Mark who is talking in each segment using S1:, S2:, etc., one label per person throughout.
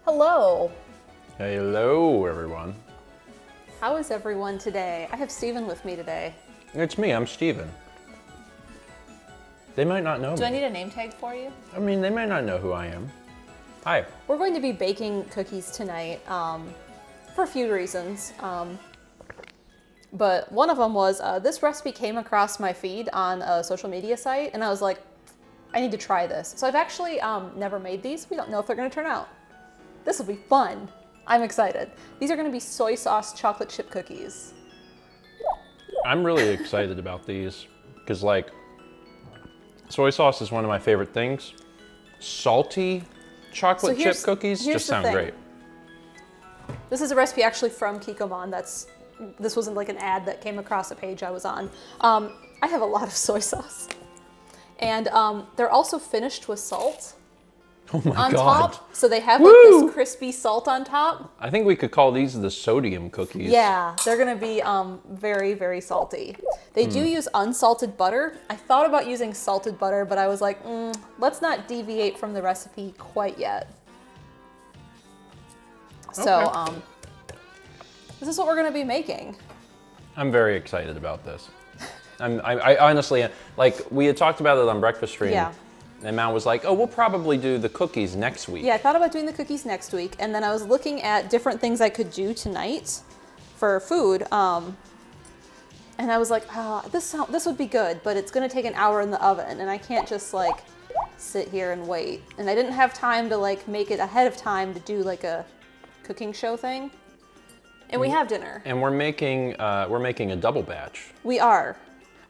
S1: Hello.
S2: Hello, everyone.
S1: How is everyone today? I have Steven with me today.
S2: It's me, I'm Steven. They might not know me.
S1: Do I need a name tag for you?
S2: I mean, they might not know who I am. Hi.
S1: We're going to be baking cookies tonight for a few reasons. But one of them was this recipe came across my feed on a social media site, and I was like, I need to try this. So I've actually never made these. We don't know if they're going to turn out. This will be fun. I'm excited. These are going to be soy sauce chocolate chip cookies.
S2: I'm really excited about these because, like, soy sauce is one of my favorite things. Salty chocolate chip cookies just sound great.
S1: This is a recipe actually from Kikkoman. This wasn't like an ad that came across a page I was on. I have a lot of soy sauce. And they're also finished with salt.
S2: Oh my
S1: on
S2: God.
S1: Top, so they have like this crispy salt on top.
S2: I think we could call these the sodium cookies.
S1: Yeah, they're gonna be very, very salty. They do use unsalted butter. I thought about using salted butter, but I was like, let's not deviate from the recipe quite yet. So this is what we're gonna be making.
S2: I'm very excited about this. I honestly, like, we had talked about it on Breakfast Stream.
S1: Yeah.
S2: And Mal was like, oh, we'll probably do the cookies next week.
S1: Yeah, I thought about doing the cookies next week, and then I was looking at different things I could do tonight for food, and I was like, oh, this would be good, but it's gonna take an hour in the oven, and I can't just like sit here and wait. And I didn't have time to like make it ahead of time to do like a cooking show thing. And we have dinner.
S2: And we're making a double batch.
S1: We are.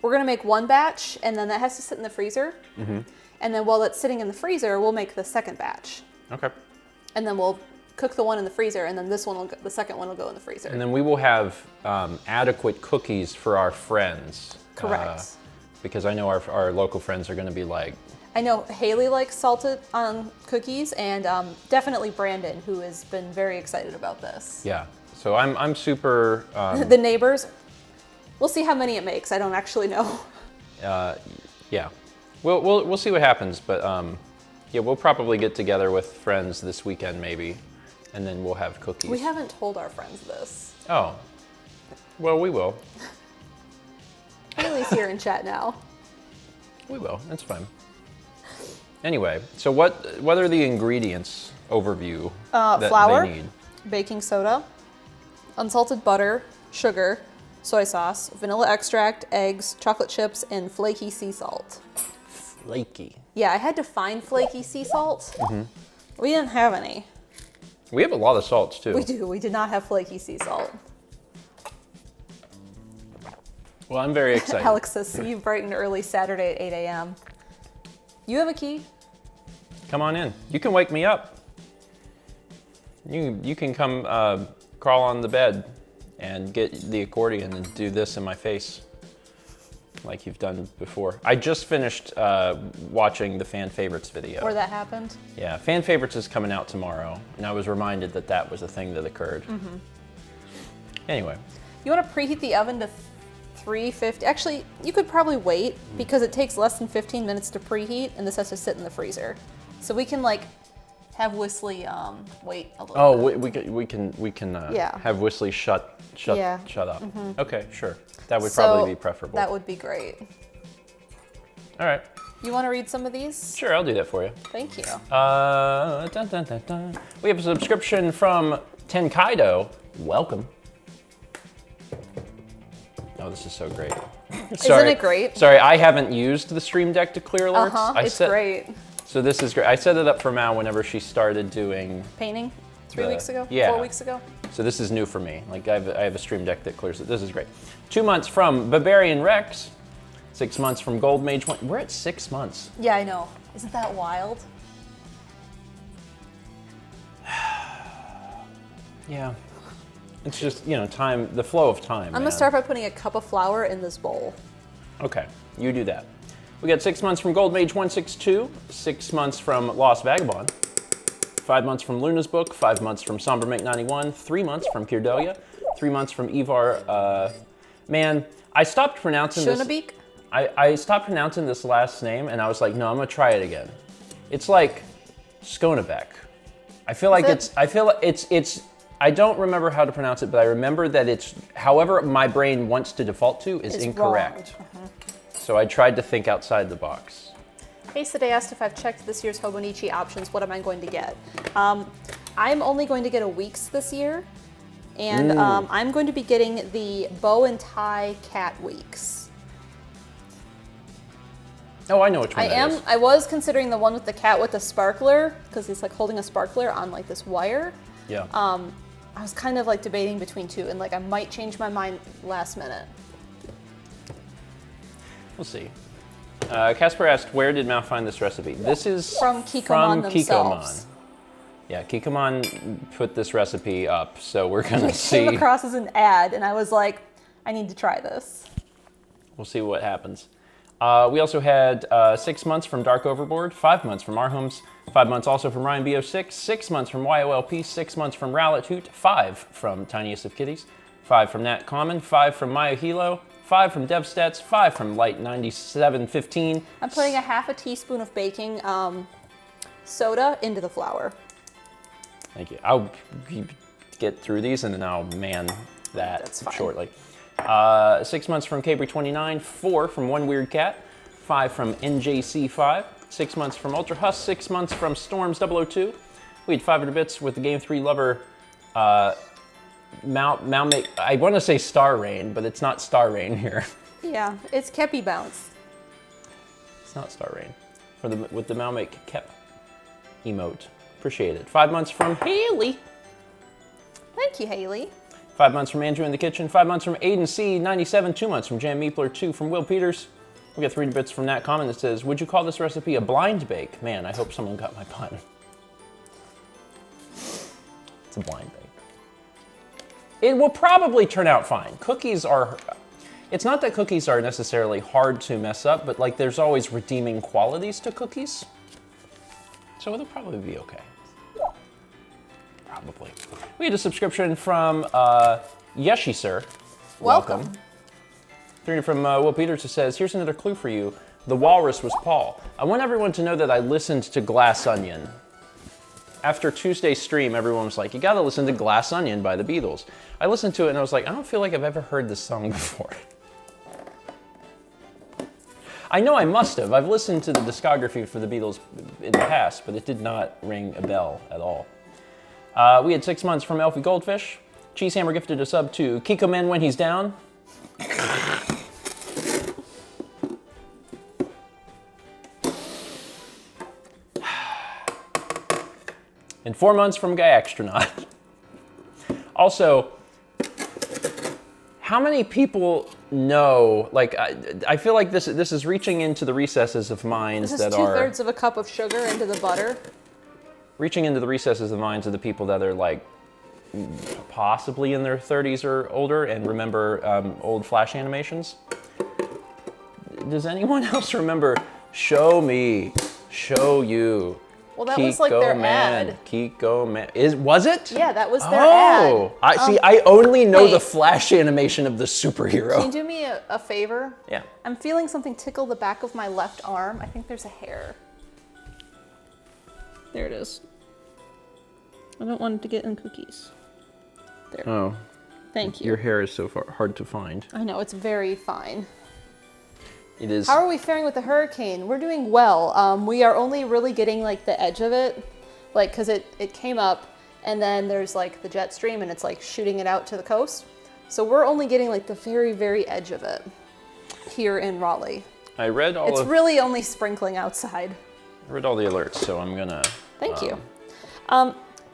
S1: We're gonna make one batch, and then that has to sit in the freezer. And then while it's sitting in the freezer, we'll make the second batch.
S2: Okay.
S1: And then we'll cook the one in the freezer, and then the second one will go in the freezer.
S2: And then we will have adequate cookies for our friends.
S1: Correct.
S2: Because I know our local friends are going to be like...
S1: I know Haley likes salted cookies, and definitely Brandon, who has been very excited about this.
S2: Yeah. So I'm super...
S1: The neighbors, we'll see how many it makes. I don't actually know.
S2: Yeah. We'll see what happens, but yeah, we'll probably get together with friends this weekend maybe, and then we'll have cookies.
S1: We haven't told our friends this.
S2: Oh, well, we will.
S1: Haley's here in chat now.
S2: We will, that's fine. Anyway, so what are the ingredients overview that
S1: flour,
S2: they need?
S1: baking soda, unsalted butter, sugar, soy sauce, vanilla extract, eggs, chocolate chips, and flaky sea salt.
S2: Flaky.
S1: Yeah, I had to find flaky sea salt. We didn't have any.
S2: We have a lot of salts too.
S1: We do. We did not have flaky sea salt.
S2: Well, I'm very excited.
S1: Alex says, see you bright and early Saturday at 8 a.m. You have a key?
S2: Come on in. You can wake me up. You can come crawl on the bed and get the accordion and do this in my face like you've done before. I just finished watching the fan favorites video.
S1: Where that happened?
S2: Yeah, fan favorites is coming out tomorrow, and I was reminded that that was a thing that occurred. Anyway.
S1: You want to preheat the oven to 350? Actually, you could probably wait because it takes less than 15 minutes to preheat, and this has to sit in the freezer. So we can like have Whistly wait a little.
S2: Oh,
S1: bit.
S2: we can
S1: Yeah.
S2: have Whistly shut up. Okay, sure. That would
S1: So,
S2: probably be preferable.
S1: That would be great.
S2: All right.
S1: You want to read some of these?
S2: Sure, I'll do that for you.
S1: Thank you.
S2: Dun, dun, dun, dun. We have a subscription from Tenkaido. Welcome. Oh, this is so great.
S1: Isn't it great?
S2: Sorry, I haven't used the Stream Deck to clear alerts.
S1: It's great.
S2: So this is great. I set it up for Mal whenever she started doing
S1: Painting 3 weeks ago?
S2: Yeah.
S1: 4 weeks ago?
S2: So this is new for me. Like I have a Stream Deck that clears it. This is great. 2 months from Bavarian Rex. 6 months from Gold Mage. We're at 6 months.
S1: Yeah, I know. Isn't that wild?
S2: Yeah. It's just, you know, time, the flow of time.
S1: I'm gonna start by putting a cup of flour in this bowl.
S2: Okay, you do that. We got 6 months from Gold Mage 162, 6 months from Lost Vagabond, 5 months from Luna's Book, 5 months from Sombermake 91, 3 months from Kirdolia, 3 months from Ivar. Man, I stopped pronouncing this.
S1: Schoenebeek?
S2: I stopped pronouncing this last name and I was like, no, I'm gonna try it again. It's like Schoenebeck. I feel like it's. I don't remember how to pronounce it, but I remember that it's however my brain wants to default to is incorrect. So I tried to think outside the box.
S1: Hey, today asked if I've checked this year's Hobonichi options. What am I going to get? I'm only going to get a week's this year, and I'm going to be getting the bow and tie cat weeks.
S2: Oh, I know which one that is.
S1: I was considering the one with the cat with the sparkler, because he's like holding a sparkler on like this wire.
S2: Yeah.
S1: I was kind of like debating between two, and like I might change my mind last minute.
S2: We'll see. Casper asked, where did Mal find this recipe? This is
S1: from Kikkoman themselves.
S2: Yeah, Kikkoman put this recipe up, so we're gonna see.
S1: It came across as an ad, and I was like, I need to try this.
S2: We'll see what happens. We also had 6 months from Dark Overboard, 5 months from Our Homes, 5 months also from Ryan B06, 6 months from YOLP, 6 months from Rowlett Hoot, 5 from Tiniest of Kitties, 5 from Nat Common, 5 from Maya Hilo, 5 from DevStats, 5 from Light9715.
S1: I'm putting a half a teaspoon of baking soda into the flour.
S2: Thank you. I'll get through these and then I'll man that shortly. 6 months from Cabri29, 4 from One Weird Cat, 5 from NJC5, 6 months from Ultra Huss, 6 months from Storms002. We had 500 bits with the Game 3 lover, MalMakes. I want to say Star Rain, but it's not Star Rain here.
S1: Yeah, it's Kepi Bounce.
S2: It's not Star Rain. With the MalMakes Kep emote. Appreciate it. 5 months from Haley.
S1: Thank you, Haley.
S2: 5 months from Andrew in the Kitchen, 5 months from Aiden C97, 2 months from Jan Meepler, 2 from Will Peters. We got 3 bits from Nat Common that says, would you call this recipe a blind bake? Man, I hope someone got my pun. It's a blind bake. It will probably turn out fine. Cookies are, it's not that cookies are necessarily hard to mess up, but like there's always redeeming qualities to cookies. So it'll probably be okay. Probably. We had a subscription from Yeshi Sir.
S1: Welcome.
S2: 3 from Will Peters who says, here's another clue for you. The walrus was Paul. I want everyone to know that I listened to Glass Onion. After Tuesday's stream, everyone was like, you gotta listen to Glass Onion by the Beatles. I listened to it and I was like, I don't feel like I've ever heard this song before. I know I must have. I've listened to the discography for the Beatles in the past, but it did not ring a bell at all. We had 6 months from Elfie Goldfish. Cheesehammer gifted a sub to Kiko Men when he's down. And 4 months from Guy Extronaut. Also, how many people know, like, I feel like this is reaching into the recesses of minds that are...
S1: This is 2/3 of a cup of sugar into the butter.
S2: Reaching into the recesses of the minds of the people that are like possibly in their 30s or older and remember old Flash animations. Does anyone else remember Show Me, Show You?
S1: Well, that was like their ad.
S2: Kiko Man. Was it?
S1: Yeah, that was their ad.
S2: I only know the Flash animation of the superhero.
S1: Can you do me a favor?
S2: Yeah.
S1: I'm feeling something tickle the back of my left arm. I think there's a hair. There it is. I don't want it to get in cookies. There.
S2: Oh.
S1: Thank you.
S2: Your hair is so hard to find.
S1: I know, it's very fine.
S2: It is.
S1: How are we faring with the hurricane? We're doing well. We are only really getting like the edge of it, like because it came up and then there's like the jet stream and it's like shooting it out to the coast. So we're only getting like the very, very edge of it here in Raleigh.
S2: I read all
S1: It's really only sprinkling outside.
S2: I read all the alerts, so I'm gonna...
S1: Thank you.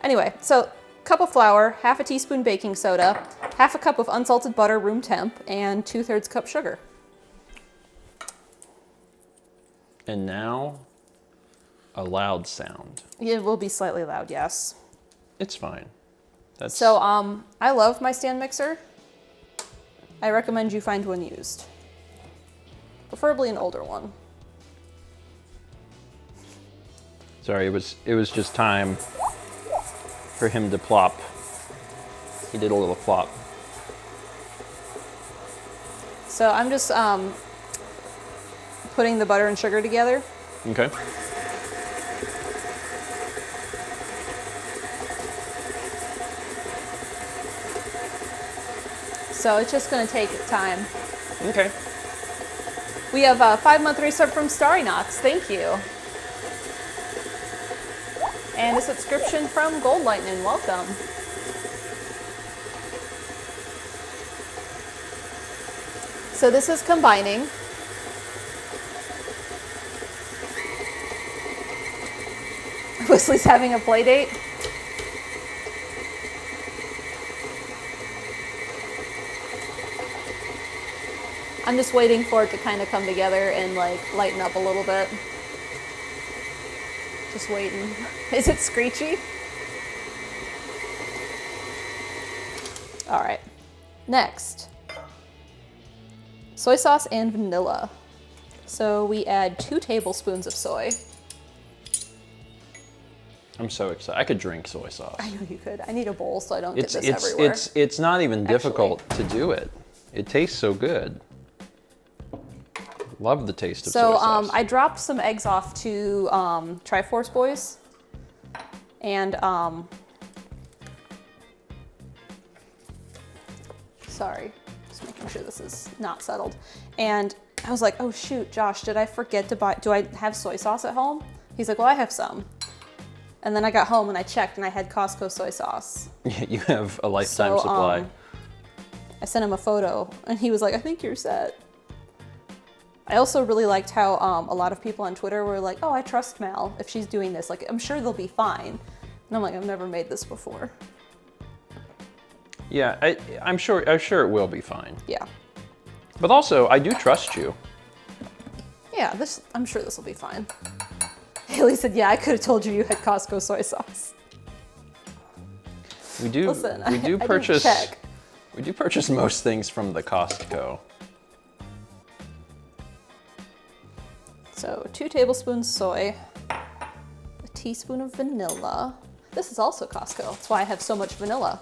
S1: Anyway, so cup of flour, half a teaspoon baking soda, half a cup of unsalted butter room temp, and 2/3 cup sugar.
S2: And now, a loud sound.
S1: It will be slightly loud, yes.
S2: It's fine. That's...
S1: So, I love my stand mixer. I recommend you find one used. Preferably an older one.
S2: Sorry, it was just time for him to plop. He did a little plop.
S1: So I'm just putting the butter and sugar together.
S2: Okay.
S1: So it's just gonna take time.
S2: Okay.
S1: We have a 5-month resub from Starry Knots. Thank you. And a subscription from Gold Lightning. Welcome. So this is combining. Wesley's having a play date. I'm just waiting for it to kind of come together and like lighten up a little bit. Just waiting. Is it screechy? All right. Next, soy sauce and vanilla. So we add 2 tablespoons of soy.
S2: I'm so excited. I could drink soy sauce.
S1: I know you could. I need a bowl so I don't get this everywhere.
S2: It's not even difficult to do it. It tastes so good. Love the taste of soy sauce.
S1: I dropped some eggs off to Triforce Boys, and sorry, just making sure this is not settled. And I was like, oh shoot, Josh, did I forget to buy? Do I have soy sauce at home? He's like, well, I have some. And then I got home and I checked, and I had Costco soy sauce.
S2: You have a lifetime supply.
S1: I sent him a photo, and he was like, I think you're set. I also really liked how a lot of people on Twitter were like, oh, I trust Mal if she's doing this. Like, I'm sure they'll be fine. And I'm like, I've never made this before.
S2: Yeah, I'm sure it will be fine.
S1: Yeah.
S2: But also, I do trust you.
S1: Yeah, I'm sure this will be fine. Haley said, yeah, I could have told you you had Costco soy sauce.
S2: We do.
S1: Listen,
S2: we do
S1: I
S2: purchase.
S1: didn't check.
S2: We do purchase most things from the Costco.
S1: So 2 tablespoons soy, a teaspoon of vanilla. This is also Costco. That's why I have so much vanilla.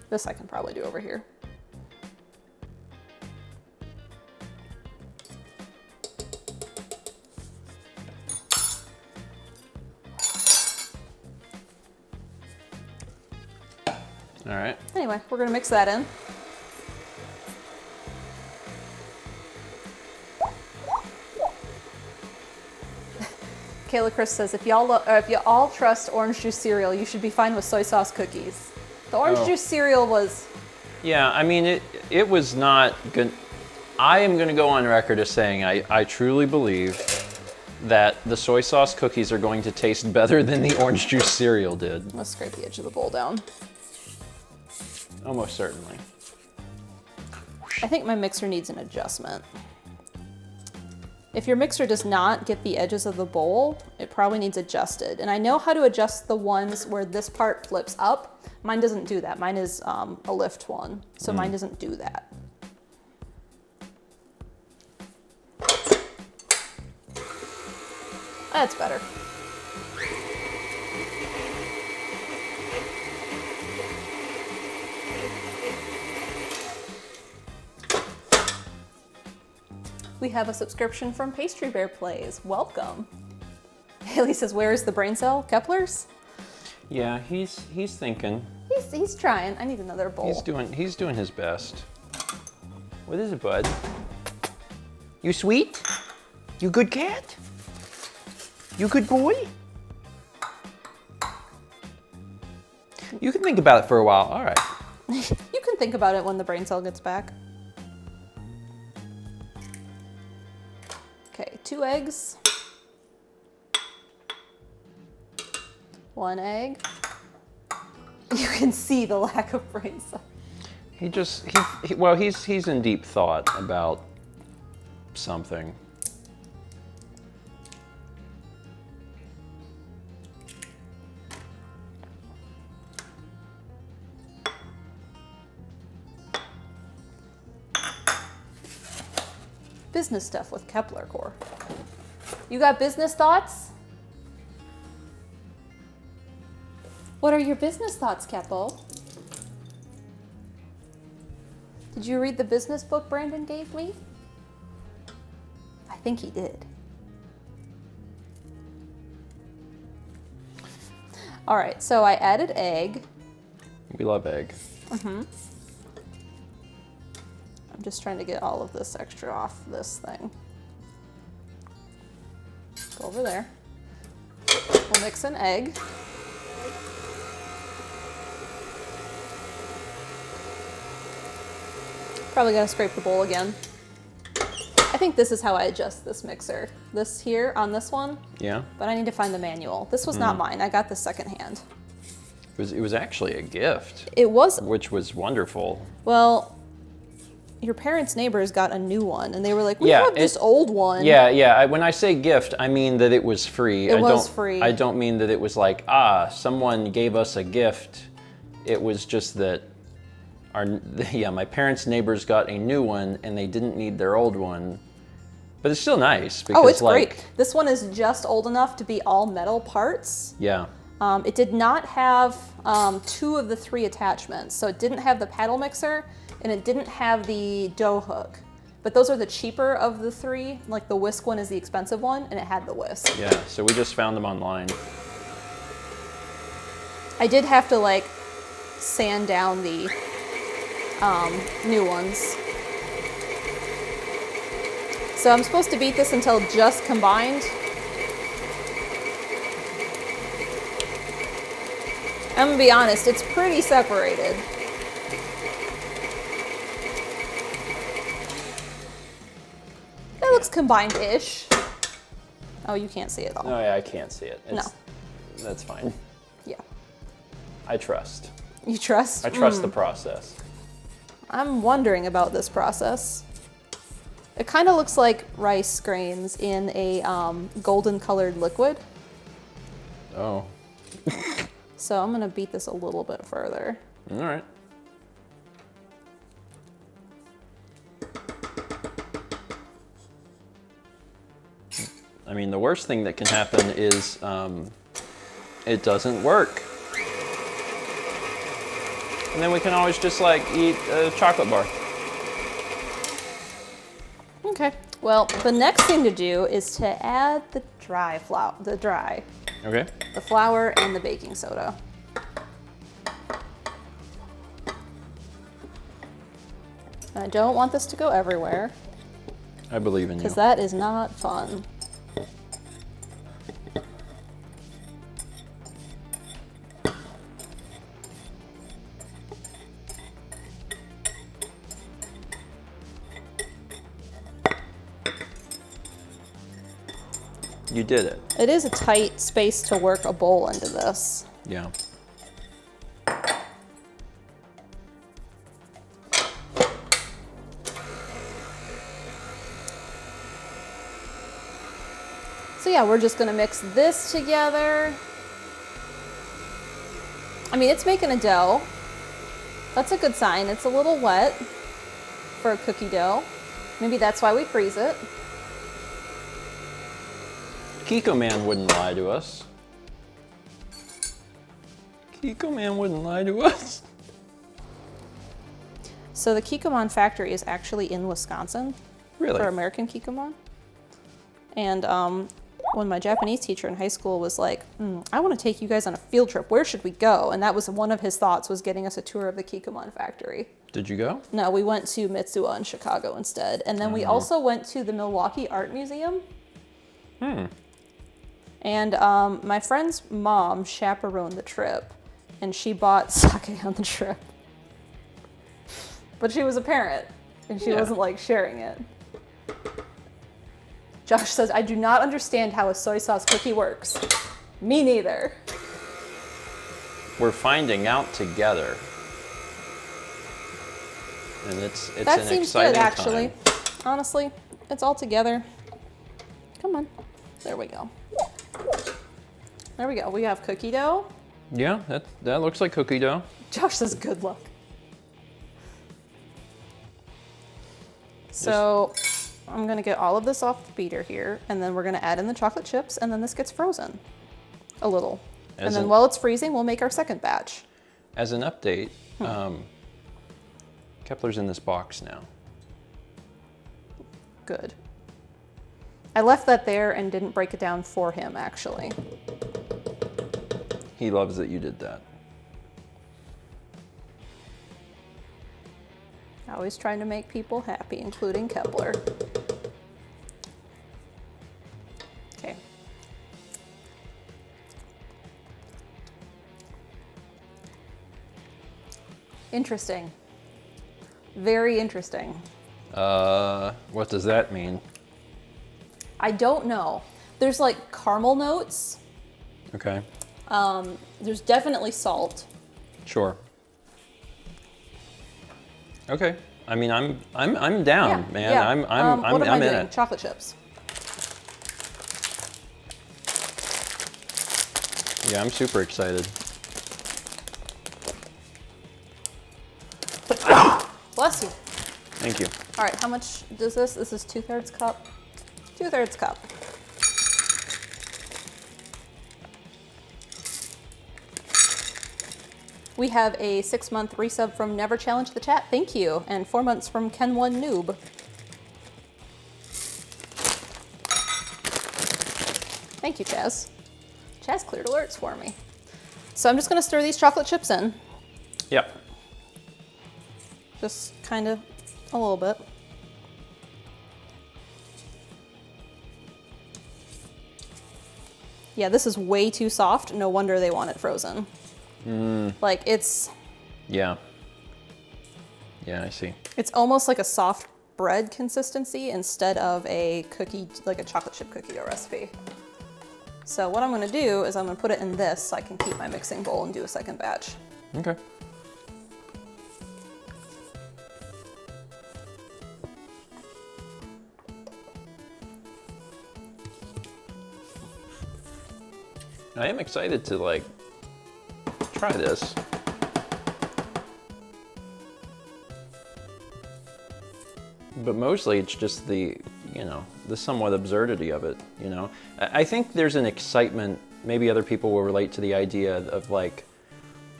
S1: This I can probably do over here.
S2: All right.
S1: Anyway, we're gonna mix that in. Kayla Chris says, if you all trust orange juice cereal, you should be fine with soy sauce cookies. The orange juice cereal was...
S2: Yeah, I mean, it was not good. I am gonna go on record as saying I truly believe that the soy sauce cookies are going to taste better than the orange juice cereal did.
S1: Let's scrape the edge of the bowl down.
S2: Almost certainly.
S1: I think my mixer needs an adjustment. If your mixer does not get the edges of the bowl, it probably needs adjusted. And I know how to adjust the ones where this part flips up. Mine doesn't do that. Mine is a lift one, so mine doesn't do that. That's better. We have a subscription from Pastry Bear Plays. Welcome. Haley says, where is the brain cell? Kepler's?
S2: Yeah, he's thinking.
S1: He's trying. I need another bowl.
S2: He's doing his best. What is it, bud? You sweet? You good cat? You good boy? You can think about it for a while. All right.
S1: You can think about it when the brain cell gets back. Okay, 2 eggs. 1 egg. You can see the lack of brain cells.
S2: He's in deep thought about something.
S1: Business stuff with Kepler Core. You got business thoughts? What are your business thoughts, Kepo? Did you read the business book Brandon gave me? I think he did. All right, so I added egg.
S2: We love egg.
S1: I'm just trying to get all of this extra off this thing. Go over there. We'll mix an egg. Probably gotta scrape the bowl again. I think this is how I adjust this mixer. This here on this one.
S2: Yeah.
S1: But I need to find the manual. This was not mine. I got this secondhand.
S2: It was actually a gift.
S1: It was.
S2: Which was wonderful.
S1: Well, your parents' neighbors got a new one, and they were like, "We have this old one."
S2: Yeah. When I say gift, I mean that it was free.
S1: It was free.
S2: I don't mean that it was like, someone gave us a gift. It was just that my parents' neighbors got a new one, and they didn't need their old one. But it's still nice because
S1: it's great. This one is just old enough to be all metal parts.
S2: Yeah.
S1: It did not have 2 of the 3 attachments. So it didn't have the paddle mixer and it didn't have the dough hook. But those are the cheaper of the 3. Like the whisk one is the expensive one and it had the whisk.
S2: Yeah, so we just found them online.
S1: I did have to like sand down the new ones. So I'm supposed to beat this until just combined. I'm gonna be honest, it's pretty separated. That looks combined-ish. Oh, you can't see it all.
S2: Oh yeah, I can't see it.
S1: No.
S2: That's fine.
S1: Yeah.
S2: I trust.
S1: You trust?
S2: I trust the process.
S1: I'm wondering about this process. It kind of looks like rice grains in a golden colored liquid.
S2: Oh.
S1: So I'm gonna beat this a little bit further.
S2: All right. I mean, the worst thing that can happen is it doesn't work. And then we can always just like eat a chocolate bar.
S1: Okay, well, the next thing to do is to add the flour,
S2: Okay.
S1: the flour and the baking soda. I don't want this to go everywhere.
S2: I believe in you.
S1: Because that is not fun.
S2: You did it.
S1: It is a tight space to work a bowl into this.
S2: Yeah.
S1: So yeah, we're just gonna mix this together. I mean, it's making a dough. That's a good sign. It's a little wet for a cookie dough. Maybe that's why we freeze it.
S2: Kiko Man wouldn't lie to us. Kiko Man wouldn't lie to us.
S1: So the Kikkoman factory is actually in Wisconsin.
S2: Really?
S1: For American Kikkoman. And when my Japanese teacher in high school was like, I want to take you guys on a field trip. Where should we go? And that was one of his thoughts, was getting us a tour of the Kikkoman factory.
S2: Did you go?
S1: No, we went to Mitsuwa in Chicago instead. And then we also went to the Milwaukee Art Museum. And my friend's mom chaperoned the trip, and she bought sake on the trip. But she was a parent, and she wasn't like sharing it. Josh says, I do not understand how a soy sauce cookie works. Me neither.
S2: We're finding out together. And it's
S1: That
S2: an
S1: seems
S2: exciting
S1: good, actually.
S2: time.
S1: Honestly, it's all together. Come on. There we go. There we go. We have cookie dough.
S2: Yeah, that looks like cookie dough.
S1: Josh says, good luck. So I'm gonna get all of this off the beater here, and then we're gonna add in the chocolate chips, and then this gets frozen a little. And then while it's freezing, we'll make our second batch.
S2: As an update, Kepler's in this box now.
S1: Good. I left that there and didn't break it down for him, actually.
S2: He loves that you did that.
S1: Always trying to make people happy, including Kepler. Okay. Interesting. Very interesting.
S2: What does that mean?
S1: I don't know. There's like caramel notes.
S2: Okay.
S1: There's definitely salt.
S2: Sure. Okay. I mean, I'm down,
S1: Yeah,
S2: man.
S1: yeah.
S2: I'm
S1: what am I
S2: in
S1: doing?
S2: it.
S1: Chocolate chips.
S2: Yeah, I'm super excited.
S1: Bless you.
S2: Thank you.
S1: All right, how much does this? This is 2/3 cup. 2/3 cup. We have a 6-month resub from Never Challenge the Chat. Thank you. And 4 months from Ken1 Noob. Thank you, Chaz. Chaz cleared alerts for me. So I'm just going to stir these chocolate chips in.
S2: Yep.
S1: Just kind of a little bit. Yeah, this is way too soft. No wonder they want it frozen. Like it's...
S2: Yeah. Yeah, I see.
S1: It's almost like a soft bread consistency instead of a cookie, like a chocolate chip cookie dough recipe. So what I'm gonna do is I'm gonna put it in this so I can keep my mixing bowl and do a second batch.
S2: Okay. I am excited to like try this. But mostly it's just the, you know, the somewhat absurdity of it, you know. I think there's an excitement, maybe other people will relate to the idea of like,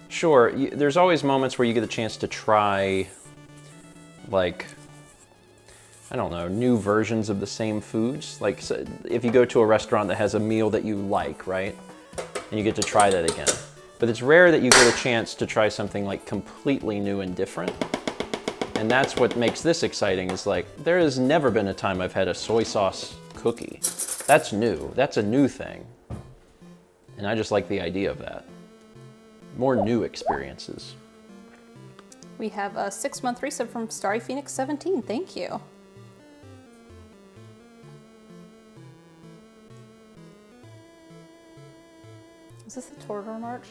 S2: sure, there's always moments where you get a chance to try like, I don't know, new versions of the same foods. Like so if you go to a restaurant that has a meal that you like, right? And you get to try that again. But it's rare that you get a chance to try something like completely new and different. And that's what makes this exciting is like, there has never been a time I've had a soy sauce cookie. That's new, that's a new thing. And I just like the idea of that. More new experiences.
S1: We have a 6-month resub from Starry Phoenix 17. Thank you. Is this the Torador March?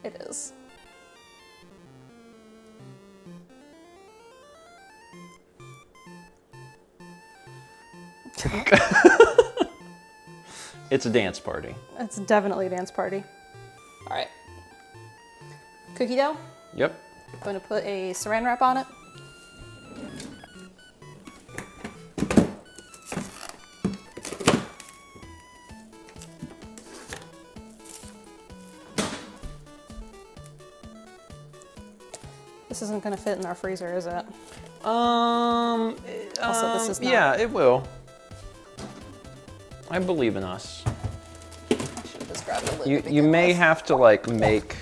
S1: It is.
S2: It's a dance party.
S1: It's definitely a dance party. All right. Cookie dough.
S2: Yep.
S1: I'm going to put a saran wrap on it. This isn't going to fit in our freezer, is it? Also, this is not.
S2: Yeah, it will. I believe in us.
S1: I should have just grabbed a lid to
S2: You
S1: begin
S2: may
S1: with.
S2: have to like make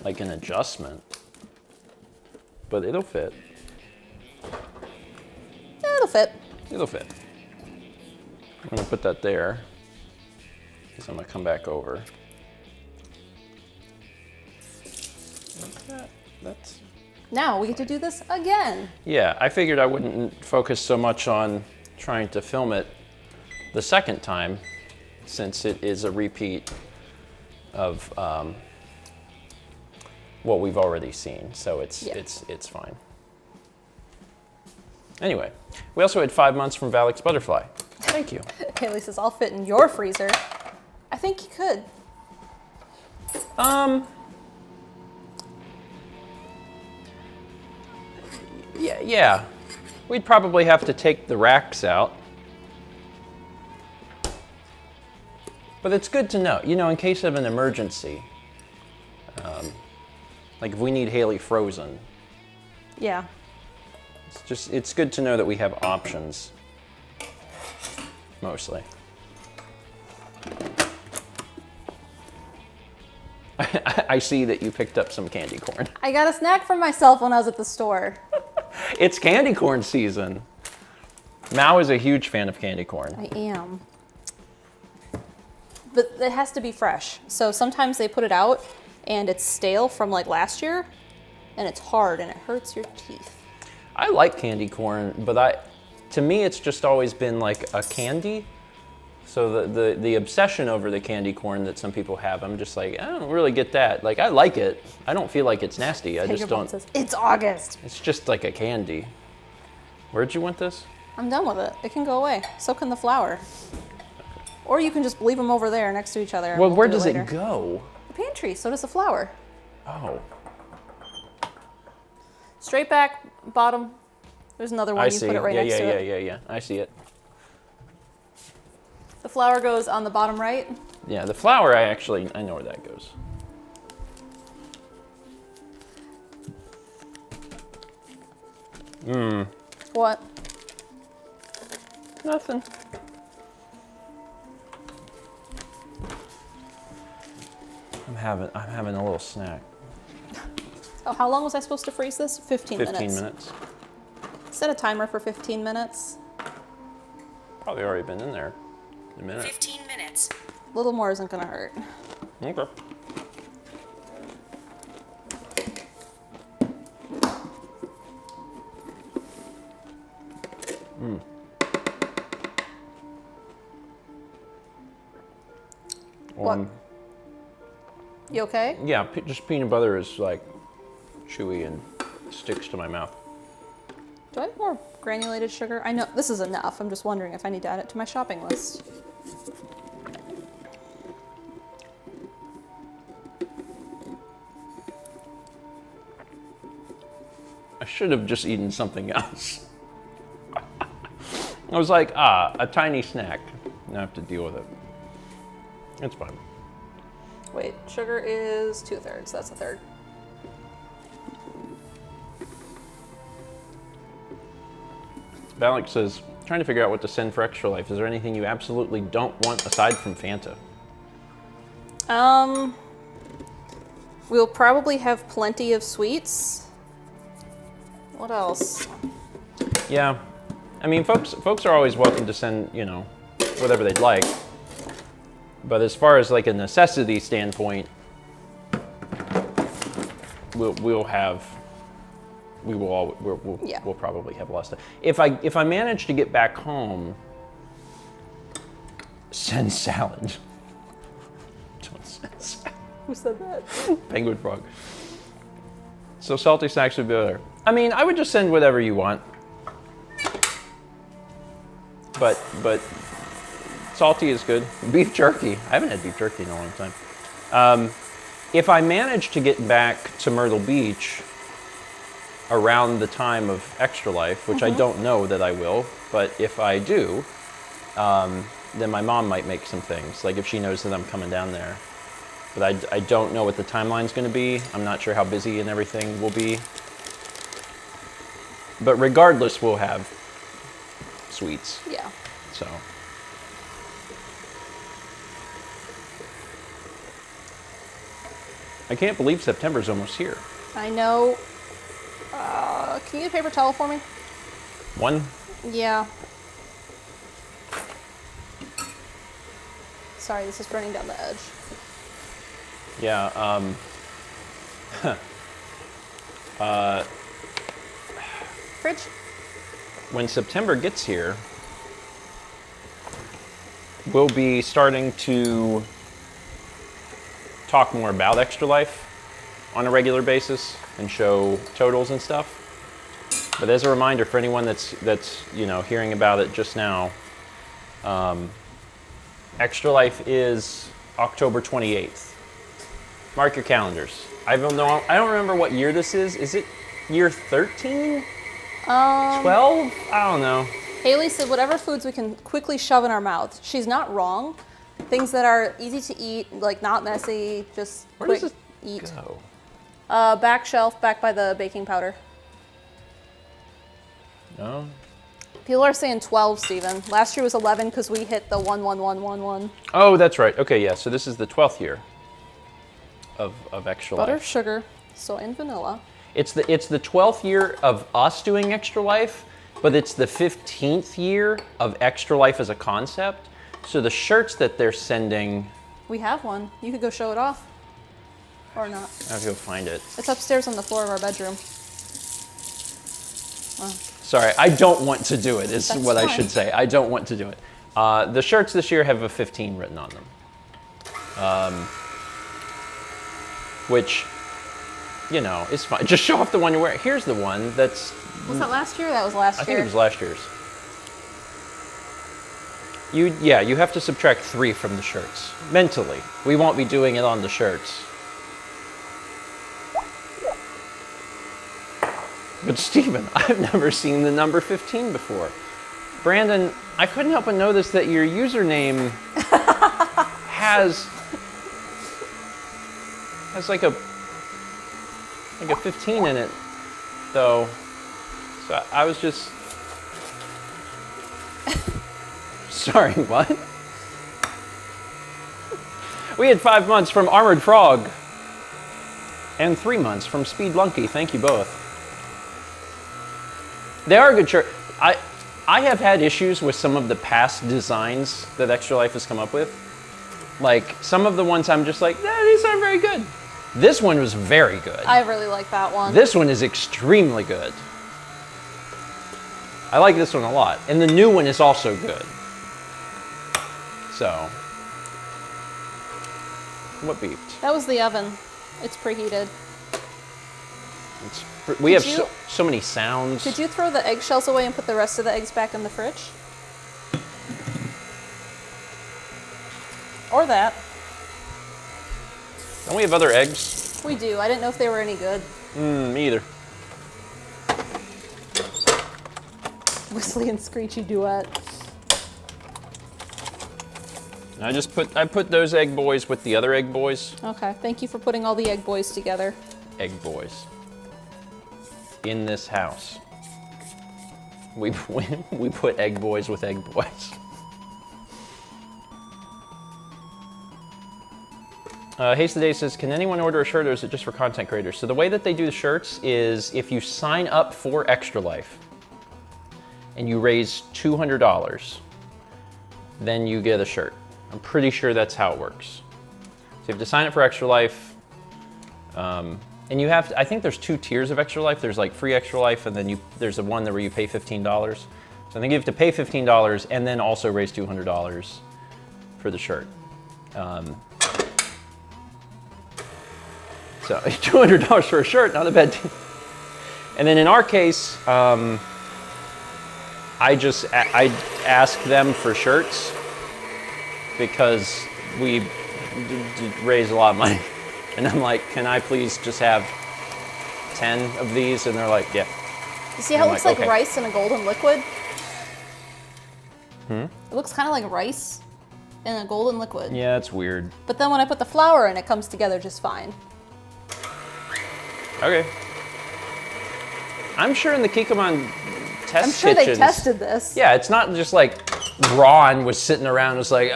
S2: like an adjustment, but it'll fit.
S1: Yeah, it'll fit.
S2: It'll fit. I'm gonna put that there because I'm gonna come back over. That's.
S1: Now we get to do this again.
S2: Yeah, I figured I wouldn't focus so much on trying to film it the second time, since it is a repeat of what we've already seen. So it's fine. Anyway, we also had 5 months from Valix Butterfly. Thank you.
S1: Haley says, I'll fit in your freezer. I think you could.
S2: Yeah. We'd probably have to take the racks out. But it's good to know, you know, in case of an emergency. Like if we need Haley frozen.
S1: Yeah.
S2: It's good to know that we have options. Mostly. I see that you picked up some candy corn.
S1: I got a snack for myself when I was at the store.
S2: It's candy corn season. Mao is a huge fan of candy corn.
S1: I am. But it has to be fresh. So sometimes they put it out and it's stale from like last year and it's hard and it hurts your teeth.
S2: I like candy corn, but to me it's just always been like a candy. So the obsession over the candy corn that some people have, I'm just like, I don't really get that. Like, I like it. I don't feel like it's nasty. I just don't.
S1: Says, it's August.
S2: It's just like a candy. Where'd you want this?
S1: I'm done with it. It can go away. So can the flour. Or you can just leave them over there next to each other.
S2: Well, where does it go?
S1: The pantry. So does the flour.
S2: Oh.
S1: Straight back, bottom. There's another one.
S2: I
S1: You
S2: see.
S1: put it right next to it.
S2: Yeah. I see it.
S1: The flour goes on the bottom right.
S2: Yeah, the flour, I know where that goes.
S1: What?
S2: Nothing. I'm having a little snack.
S1: Oh, how long was I supposed to freeze this? 15 minutes.
S2: 15 minutes.
S1: Set a timer for 15 minutes.
S2: Probably already been in there in a minute.
S3: 15 minutes.
S1: A little more isn't gonna hurt.
S2: Okay.
S1: What? You okay?
S2: Yeah, just peanut butter is like chewy and sticks to my mouth.
S1: Do I have more granulated sugar? I know this is enough. I'm just wondering if I need to add it to my shopping list.
S2: I should have just eaten something else. I was like, a tiny snack. Now I have to deal with it. It's fine.
S1: Wait, sugar is 2/3. That's a third.
S2: Alex says, trying to figure out what to send for Extra Life. Is there anything you absolutely don't want aside from Fanta?
S1: We'll probably have plenty of sweets. What else?
S2: Yeah, I mean, folks are always welcome to send, whatever they'd like. But as far as like a necessity standpoint, we'll probably have a lot of stuff. If I manage to get back home, send salad. Don't send salad.
S1: Who said that?
S2: Penguin frog. So salty snacks would be better. I mean, I would just send whatever you want. But salty is good. Beef jerky. I haven't had beef jerky in a long time. If I manage to get back to Myrtle Beach around the time of Extra Life, which I don't know that I will, but if I do, then my mom might make some things, like if she knows that I'm coming down there. But I don't know what the timeline's going to be. I'm not sure how busy and everything will be. But regardless, we'll have sweets.
S1: Yeah.
S2: So. I can't believe September's almost here.
S1: I know. Can you get a paper towel for me?
S2: One?
S1: Yeah. Sorry, this is running down the edge.
S2: Yeah,
S1: Fridge?
S2: when September gets here, we'll be starting to talk more about Extra Life on a regular basis and show totals and stuff. But as a reminder for anyone that's hearing about it just now, Extra Life is October 28th. Mark your calendars. I don't remember what year this is. Is it year 13? 12? I don't know.
S1: Haley said whatever foods we can quickly shove in our mouth. She's not wrong. Things that are easy to eat, like not messy, just
S2: Where
S1: quick
S2: does it
S1: eat.
S2: go?
S1: Back shelf, back by the baking powder.
S2: No.
S1: People are saying 12, Steven. Last year was 11 because we hit the 11111.
S2: Oh, that's right. Okay, yeah. So this is the 12th year. of Extra
S1: Butter,
S2: Life.
S1: sugar, soy, and vanilla.
S2: It's the 12th year of us doing Extra Life, but it's the 15th year of Extra Life as a concept. So the shirts that they're sending...
S1: We have one. You could go show it off. Or not.
S2: I have to go find it.
S1: It's upstairs on the floor of our bedroom. Oh.
S2: Sorry, I don't want to do it, is
S1: That's
S2: what
S1: fine.
S2: I should say. I don't want to do it. The shirts this year have a 15 written on them. Which, you know, is fine. Just show off the one you're wearing. Here's the one that's...
S1: Was that last year? That was last year.
S2: I think it was last year's. You have to subtract 3 from the shirts. Mentally. We won't be doing it on the shirts. But Steven, I've never seen the number 15 before. Brandon, I couldn't help but notice that your username has like a 15 in it, though. So I was just... Sorry, what? We had 5 months from Armored Frog and 3 months from Speed Lunky. Thank you both. They are a good shirt. I have had issues with some of the past designs that Extra Life has come up with. Like, some of the ones I'm just like, these aren't very good. This one was very good.
S1: I really like that one.
S2: This one is extremely good. I like this one a lot. And the new one is also good. So, what beeped?
S1: That was the oven. It's preheated.
S2: We have so many sounds.
S1: Did you throw the eggshells away and put the rest of the eggs back in the fridge? Or that.
S2: Don't we have other eggs?
S1: We do. I didn't know if they were any good.
S2: Me either.
S1: Whistly and screechy duet.
S2: I put those egg boys with the other egg boys.
S1: Okay. Thank you for putting all the egg boys together.
S2: Egg boys. In this house. We put egg boys with egg boys. Haste the Day says, can anyone order a shirt or is it just for content creators? So the way that they do the shirts is if you sign up for Extra Life and you raise $200, then you get a shirt. I'm pretty sure that's how it works. So you have to sign up for Extra Life. And you have to, I think there's 2 tiers of Extra Life. There's like free Extra Life, and then there's the one where you pay $15. So I think you have to pay $15 and then also raise $200 for the shirt. So $200 for a shirt, not a bad deal. And then in our case, I ask them for shirts because we raise a lot of money. And I'm like, can I please just have 10 of these? And they're like, yeah.
S1: You see how it looks like
S2: okay.
S1: rice in a golden liquid? It looks kind of like rice in a golden liquid.
S2: Yeah, it's weird.
S1: But then when I put the flour in, it comes together just fine.
S2: Okay. I'm sure in the Kikkoman test
S1: I'm sure
S2: kitchens,
S1: they tested this.
S2: Yeah, it's not just like Ron was sitting around and was like,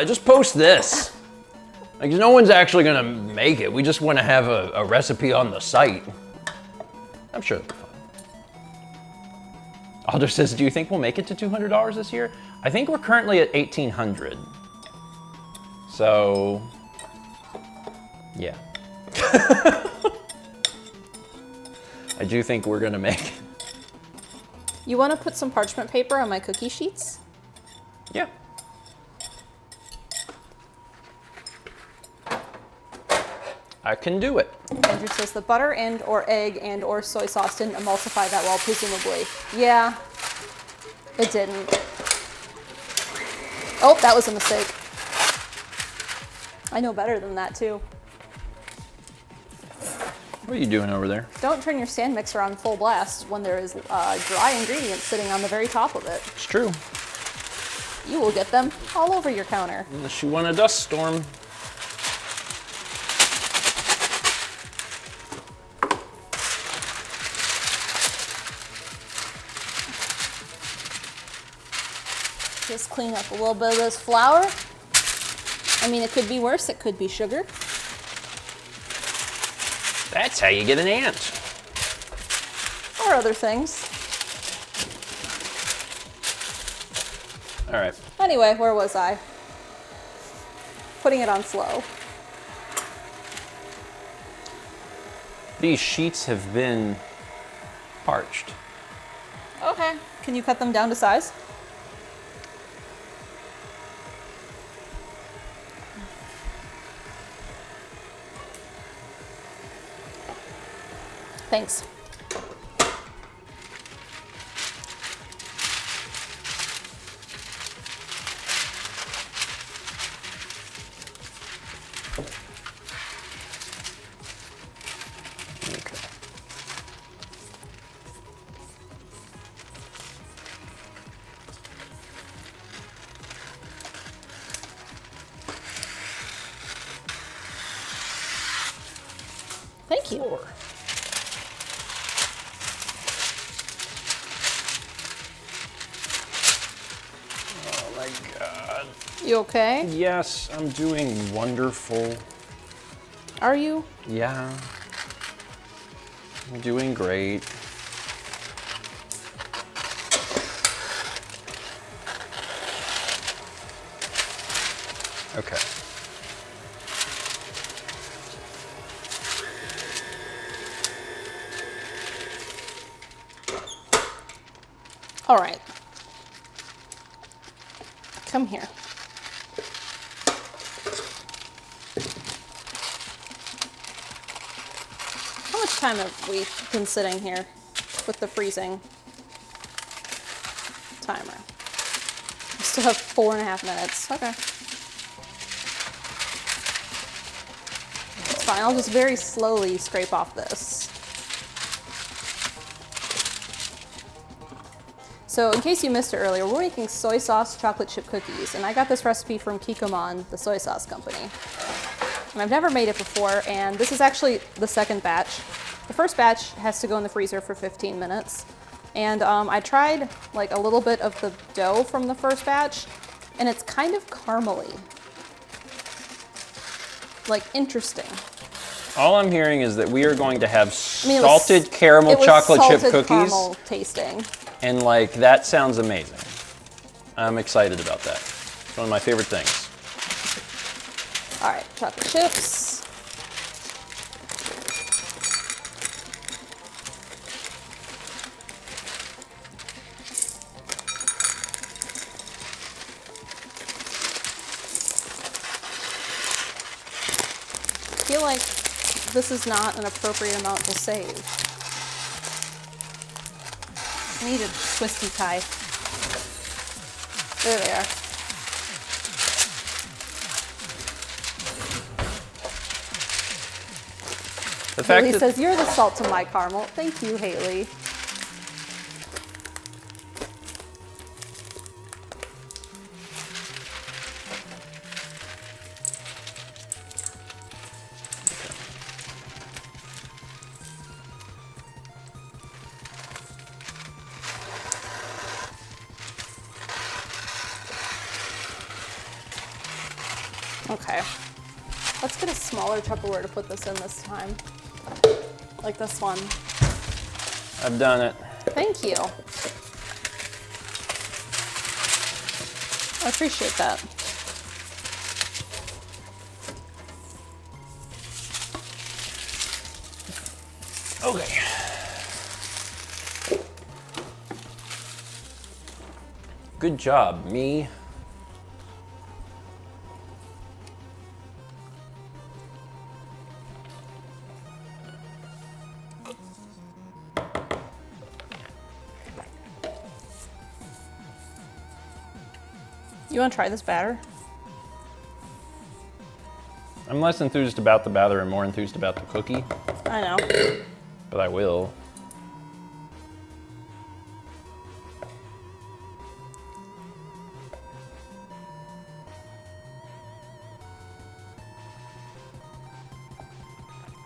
S2: just post this. Like, no one's actually gonna make it. We just want to have a recipe on the site. I'm sure it'll be fun. Alder says, do you think we'll make it to $200 this year? I think we're currently at $1,800. So, yeah. I do think we're gonna make it.
S1: You want to put some parchment paper on my cookie sheets?
S2: Yeah. I can do it.
S1: Andrew says the butter and or egg and or soy sauce didn't emulsify that well, presumably. Yeah, it didn't. Oh, that was a mistake. I know better than that too.
S2: What are you doing over there?
S1: Don't turn your stand mixer on full blast when there is dry ingredients sitting on the very top of it.
S2: It's true.
S1: You will get them all over your counter.
S2: Unless you want a dust storm.
S1: Just clean up a little bit of this flour. I mean, it could be worse. It could be sugar.
S2: That's how you get an ant.
S1: Or other things.
S2: All right.
S1: Anyway, where was I? Putting it on slow.
S2: These sheets have been parched.
S1: Okay. Can you cut them down to size? Thanks.
S2: Okay.
S1: Thank you.
S2: Floor. Oh my God.
S1: You okay?
S2: Yes, I'm doing wonderful.
S1: Are you?
S2: Yeah. I'm doing great. Okay.
S1: All right. Come here. How much time have we been sitting here with the freezing timer? We still have 4.5 minutes. Okay. It's fine. I'll just very slowly scrape off this. So in case you missed it earlier, we're making soy sauce chocolate chip cookies, and I got this recipe from Kikkoman, the soy sauce company. And I've never made it before, and this is actually the second batch. The first batch has to go in the freezer for 15 minutes. And I tried like a little bit of the dough from the first batch, and it's kind of caramely. Like, interesting.
S2: All I'm hearing is that we are going to have salted caramel chocolate chip cookies.
S1: Caramel tasting.
S2: And like, that sounds amazing. I'm excited about that. It's one of my favorite things.
S1: All right, chocolate chips. I feel like this is not an appropriate amount to save. I need a twisty tie. There they are.
S2: The fact
S1: Haley
S2: that
S1: says, "You're the salt to my caramel." Thank you, Haley. Okay. Let's get a smaller Tupperware to put this in this time. Like this one.
S2: I've done it.
S1: Thank you. I appreciate that.
S2: Okay. Good job, me.
S1: You want to try this batter?
S2: I'm less enthused about the batter and more enthused about the cookie,
S1: I know.
S2: but I will.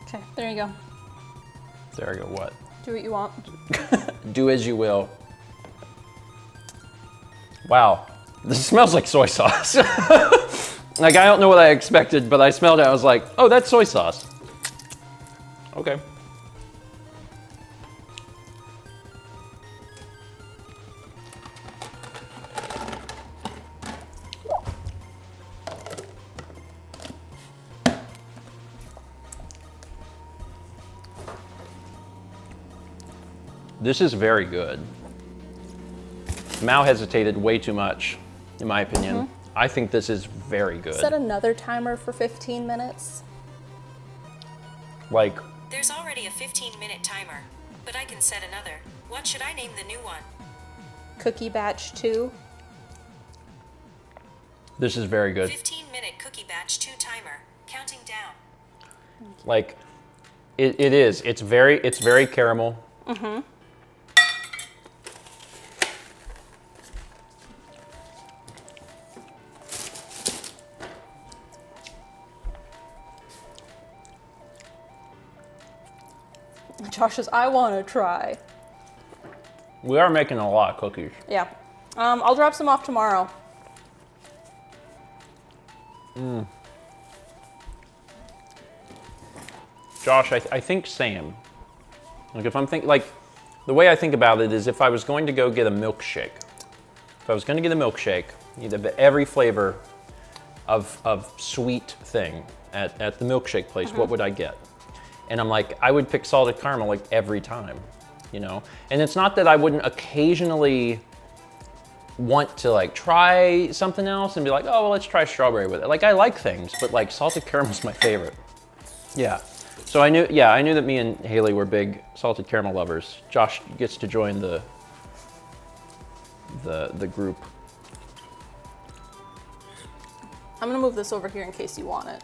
S1: Okay, there you go.
S2: There I go, what?
S1: Do what you want.
S2: Do as you will. Wow, this smells like soy sauce. Like, I don't know what I expected, but I smelled it, I was like, oh, that's soy sauce. Okay. This is very good. Mal hesitated way too much, in my opinion. I think this is very good.
S1: Set another timer for 15 minutes.
S2: Like,
S3: There's already a 15-minute timer, but I can set another. What should I name the new one?
S1: Cookie batch 2.
S2: this is very good.
S3: 15-minute cookie batch 2 timer. Counting down.
S2: Like, it is. It's very caramel.
S1: Josh says, I want to try.
S2: We are making a lot of cookies.
S1: Yeah. I'll drop some off tomorrow.
S2: Josh, I think same. Like if I'm like the way I think about it is if I was going to go get a milkshake, you'd have every flavor of sweet thing at the milkshake place, what would I get? And I'm like, I would pick salted caramel like every time, you know? And it's not that I wouldn't occasionally want to like try something else and be like, oh, well, let's try strawberry with it. Like I like things, but like salted caramel's my favorite. Yeah. So I knew that me and Haley were big salted caramel lovers. Josh gets to join the group.
S1: I'm gonna move this over here in case you want it.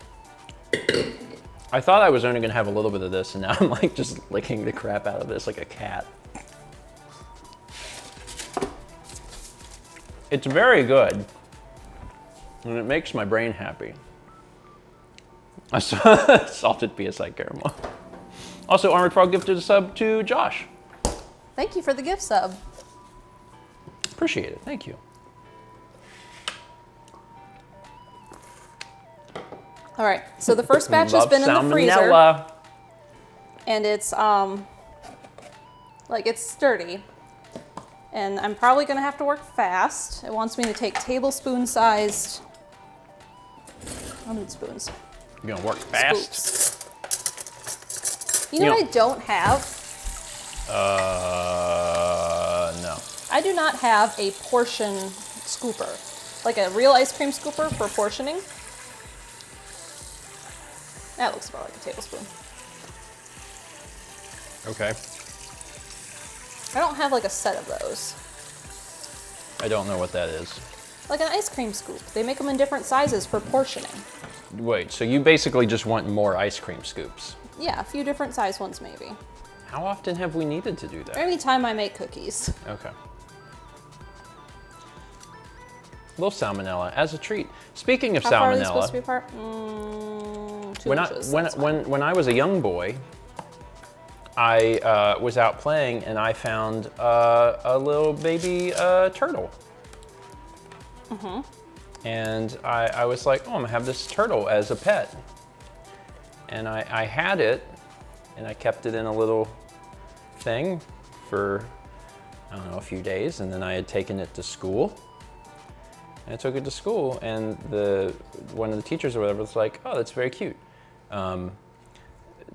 S2: I thought I was only gonna have a little bit of this, and now I'm like just licking the crap out of this like a cat. It's very good, and it makes my brain happy. Salted PSI caramel. Also, Armored Frog gifted a sub to Josh.
S1: Thank you for the gift sub.
S2: Appreciate it, thank you.
S1: All right, so the first batch has been in the freezer,
S2: Salmonella.
S1: and it's like it's sturdy. And I'm probably gonna have to work fast. It wants me to take tablespoon-sized. I'll need spoons.
S2: You're gonna work fast?
S1: Scoops. You know what I don't have?
S2: No.
S1: I do not have a portion scooper, like a real ice cream scooper for portioning. That looks about like a tablespoon.
S2: Okay.
S1: I don't have like a set of those.
S2: I don't know what that is.
S1: Like an ice cream scoop. They make them in different sizes for portioning.
S2: Wait, so you basically just want more ice cream scoops?
S1: Yeah, a few different size ones maybe.
S2: How often have we needed to do that?
S1: Anytime I make cookies.
S2: Okay. Little salmonella as a treat. Speaking of
S1: How far are these
S2: salmonella,
S1: supposed to be apart? 2 inches.
S2: when I was a young boy, I was out playing and I found a little baby turtle. And I was like, oh, I'm gonna have this turtle as a pet. And I had it and I kept it in a little thing for, I don't know, a few days, and then I had taken it to school. And I took it to school, and one of the teachers or whatever was like, oh, that's very cute.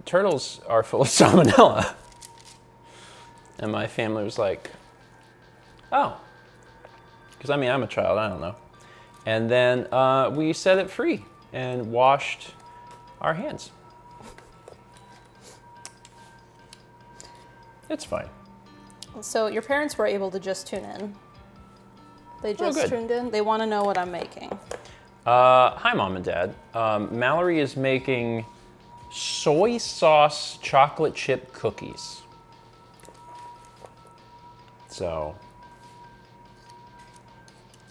S2: Turtles are full of salmonella. And my family was like, oh. Because I mean, I'm a child, I don't know. And then we set it free and washed our hands. It's fine.
S1: So your parents were able to just tune in. They just
S2: good.
S1: tuned in. They want to know what I'm making.
S2: Hi, Mom and Dad. Mallory is making soy sauce chocolate chip cookies. So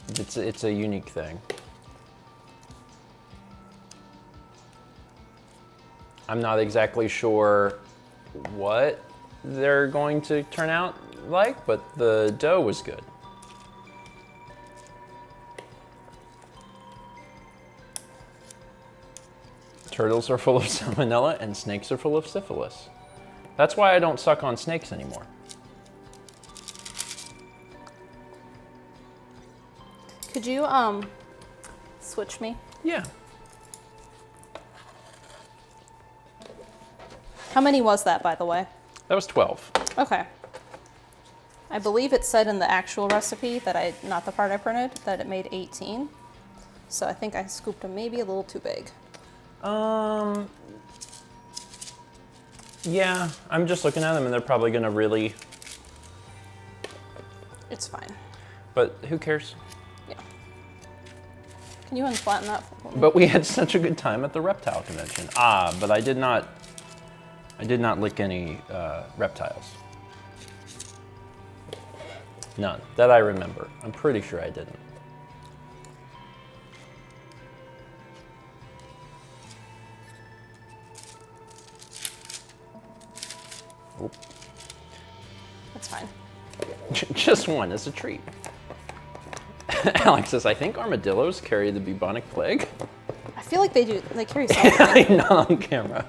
S2: it's a unique thing. I'm not exactly sure what they're going to turn out like, but the dough was good. Turtles are full of salmonella and snakes are full of syphilis. That's why I don't suck on snakes anymore.
S1: Could you switch me?
S2: Yeah.
S1: How many was that, by the way?
S2: That was 12.
S1: Okay. I believe it said in the actual recipe that not the part I printed, that it made 18. So I think I scooped them maybe a little too big.
S2: Yeah, I'm just looking at them and they're probably gonna really,
S1: It's fine.
S2: but who cares?
S1: Yeah. Can you unflatten that for me?
S2: But we had such a good time at the reptile convention. But I did not lick any reptiles. None, that I remember. I'm pretty sure I didn't. Oop.
S1: That's fine.
S2: Just one is a treat. Alex says, I think armadillos carry the bubonic plague.
S1: I feel like they do. They carry something.
S2: I'm not on camera.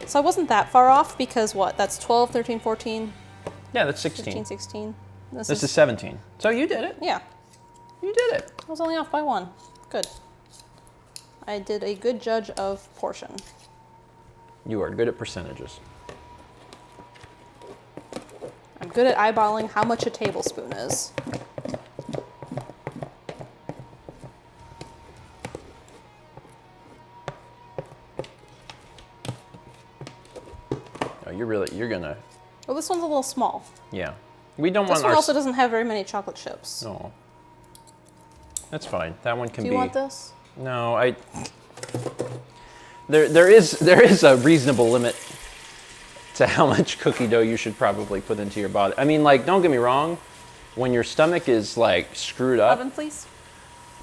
S1: So I wasn't that far off because what? That's 12, 13, 14,
S2: Yeah, that's 16.
S1: 15, 16.
S2: This is 17. So you did it.
S1: Yeah.
S2: You did it.
S1: I was only off by one. Good. I did a good judge of portion.
S2: You are good at percentages.
S1: I'm good at eyeballing how much a tablespoon is.
S2: Oh, you're gonna,
S1: Well, this one's a little small.
S2: yeah. We don't
S1: This
S2: want
S1: one
S2: our,
S1: also doesn't have very many chocolate chips.
S2: no. That's fine. That one can
S1: Do
S2: be.
S1: you want this?
S2: No, there is a reasonable limit to how much cookie dough you should probably put into your body. I mean, like, don't get me wrong, when your stomach is like screwed up,
S1: Oven, please.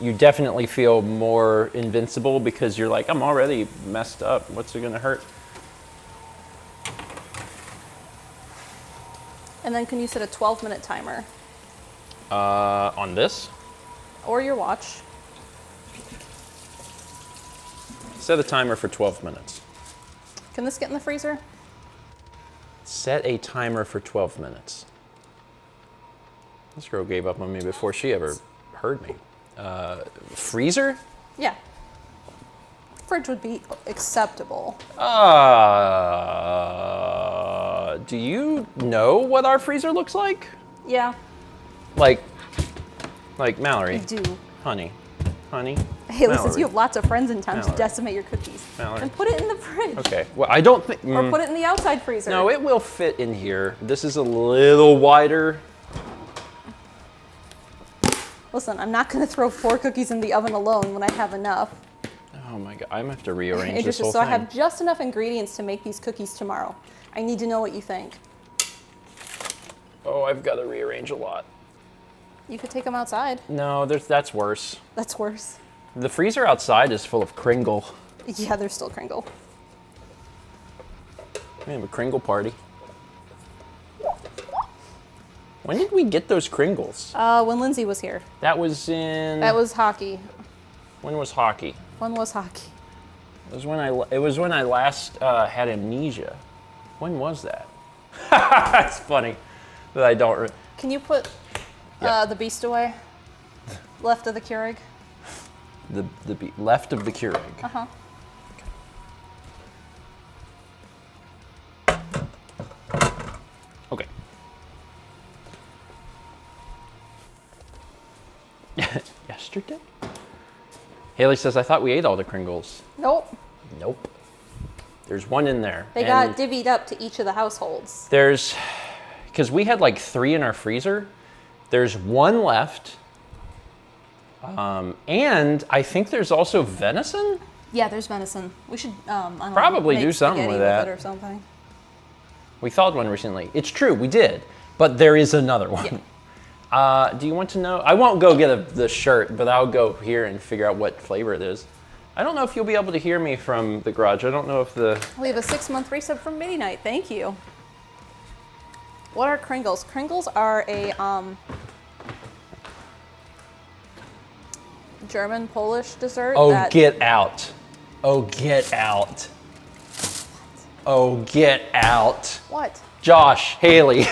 S2: you definitely feel more invincible because you're like, I'm already messed up. What's it gonna hurt?
S1: And then can you set a 12-minute timer?
S2: On this?
S1: Or your watch.
S2: Set a timer for 12 minutes.
S1: Can this get in the freezer?
S2: Set a timer for 12 minutes. This girl gave up on me before she ever heard me. Freezer?
S1: Yeah. Fridge would be acceptable.
S2: Do you know what our freezer looks like?
S1: Yeah,
S2: Like Mallory.
S1: I do.
S2: Honey.
S1: Hey, listen,
S2: Mallory.
S1: you have lots of friends in town to
S2: Mallory.
S1: decimate your cookies.
S2: Mallory.
S1: And put it in the fridge.
S2: Okay, well, I don't think...
S1: Or put it in the outside freezer.
S2: No, it will fit in here. This is a little wider.
S1: Listen, I'm not going to throw 4 cookies in the oven alone when I have enough.
S2: Oh my God, I'm gonna have to rearrange
S1: It
S2: this
S1: just-
S2: whole
S1: so
S2: thing.
S1: I have just enough ingredients to make these cookies tomorrow. I need to know what you think.
S2: Oh, I've got to rearrange a lot.
S1: You could take them outside.
S2: No, that's worse.
S1: That's worse.
S2: The freezer outside is full of Kringle.
S1: Yeah, they're still Kringle.
S2: We have a Kringle party. When did we get those Kringles?
S1: When Lindsay was here.
S2: That was in...
S1: That was hockey.
S2: When was hockey?
S1: When was hockey?
S2: It was when I last had amnesia. When was that? It's funny that I don't...
S1: Can you put
S2: Yeah.
S1: the beast away? Left of the Keurig?
S2: Left of the Keurig.
S1: Uh-huh.
S2: Okay. Yesterday? Haley says, I thought we ate all the Kringles.
S1: Nope.
S2: Nope. There's one in there.
S1: They got divvied up to each of the households.
S2: There's, because we had like 3 in our freezer. There's 1 left. And I think there's also venison.
S1: Yeah, there's venison. We should I don't know,
S2: Probably
S1: make
S2: do something
S1: spaghetti
S2: with that.
S1: it or something.
S2: We thawed one recently. It's true, we did. But there is another one.
S1: Yeah.
S2: Do you want to know? I won't go get the shirt, but I'll go here and figure out what flavor it is. I don't know if you'll be able to hear me from the garage. I don't know if the...
S1: We have a 6-month resub from Midi Night. Thank you. What are Kringles? Kringles are a German Polish dessert.
S2: Oh,
S1: that
S2: get out. Oh, get out. Oh, get out.
S1: What?
S2: Josh, Haley.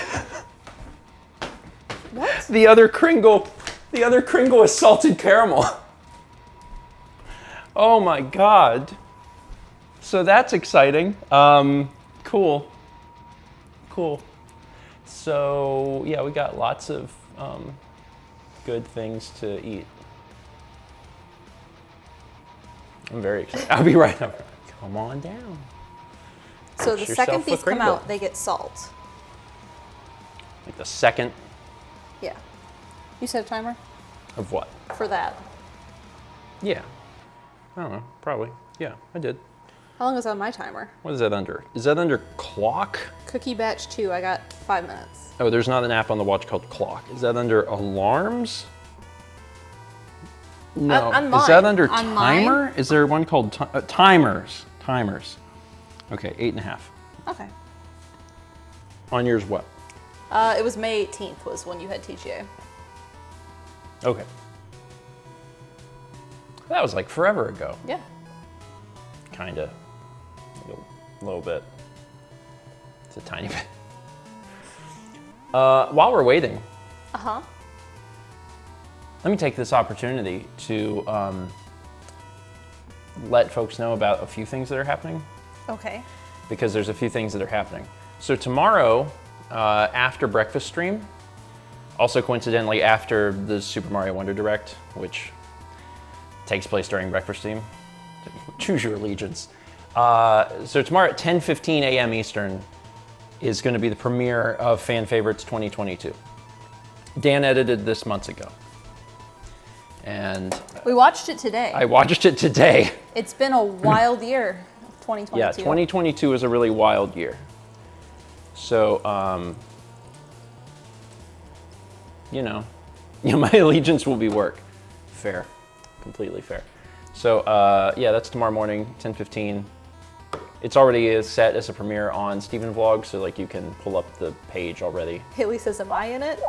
S1: What?
S2: The other Kringle is salted caramel. Oh my God. So that's exciting. Cool. So yeah, we got lots of good things to eat. I'm very excited. I'll be right over. Come on down.
S1: So the
S2: Fix
S1: second
S2: yourself a
S1: these come
S2: Kringle.
S1: out, they get salt.
S2: Like the second
S1: Yeah. You set a timer
S2: of what?
S1: for that.
S2: Yeah. I don't know. Probably. Yeah, I did.
S1: How long is on my timer?
S2: What is that under? Is that under clock?
S1: Cookie batch 2, I got 5 minutes.
S2: Oh, there's not an app on the watch called clock. Is that under alarms? No.
S1: On
S2: Is that
S1: mine.
S2: under
S1: On
S2: timer?
S1: mine?
S2: Is there one called timers? Timers. Okay, 8.5.
S1: Okay.
S2: On yours, what?
S1: It was May 18th was when you had TGA.
S2: Okay. That was like forever ago.
S1: Yeah.
S2: Kinda. A little bit. It's a tiny bit. While we're waiting,
S1: Uh-huh.
S2: let me take this opportunity to let folks know about a few things that are happening,
S1: Okay.
S2: because there's a few things that are happening. So tomorrow, after breakfast stream, also coincidentally after the Super Mario Wonder Direct, which takes place during breakfast stream, choose your allegiance. So tomorrow at 10:15 a.m. Eastern is going to be the premiere of Fan Favorites 2022. Dan edited this months ago, and
S1: We watched it today.
S2: I watched it today.
S1: It's been a wild year, 2022.
S2: Yeah, 2022 is a really wild year. So, you know, my allegiance will be work. Fair, completely fair. So, yeah, that's tomorrow morning, 10:15. It's already set as a premiere on Steven Vlog, so like you can pull up the page already.
S1: Haley says, am I in it?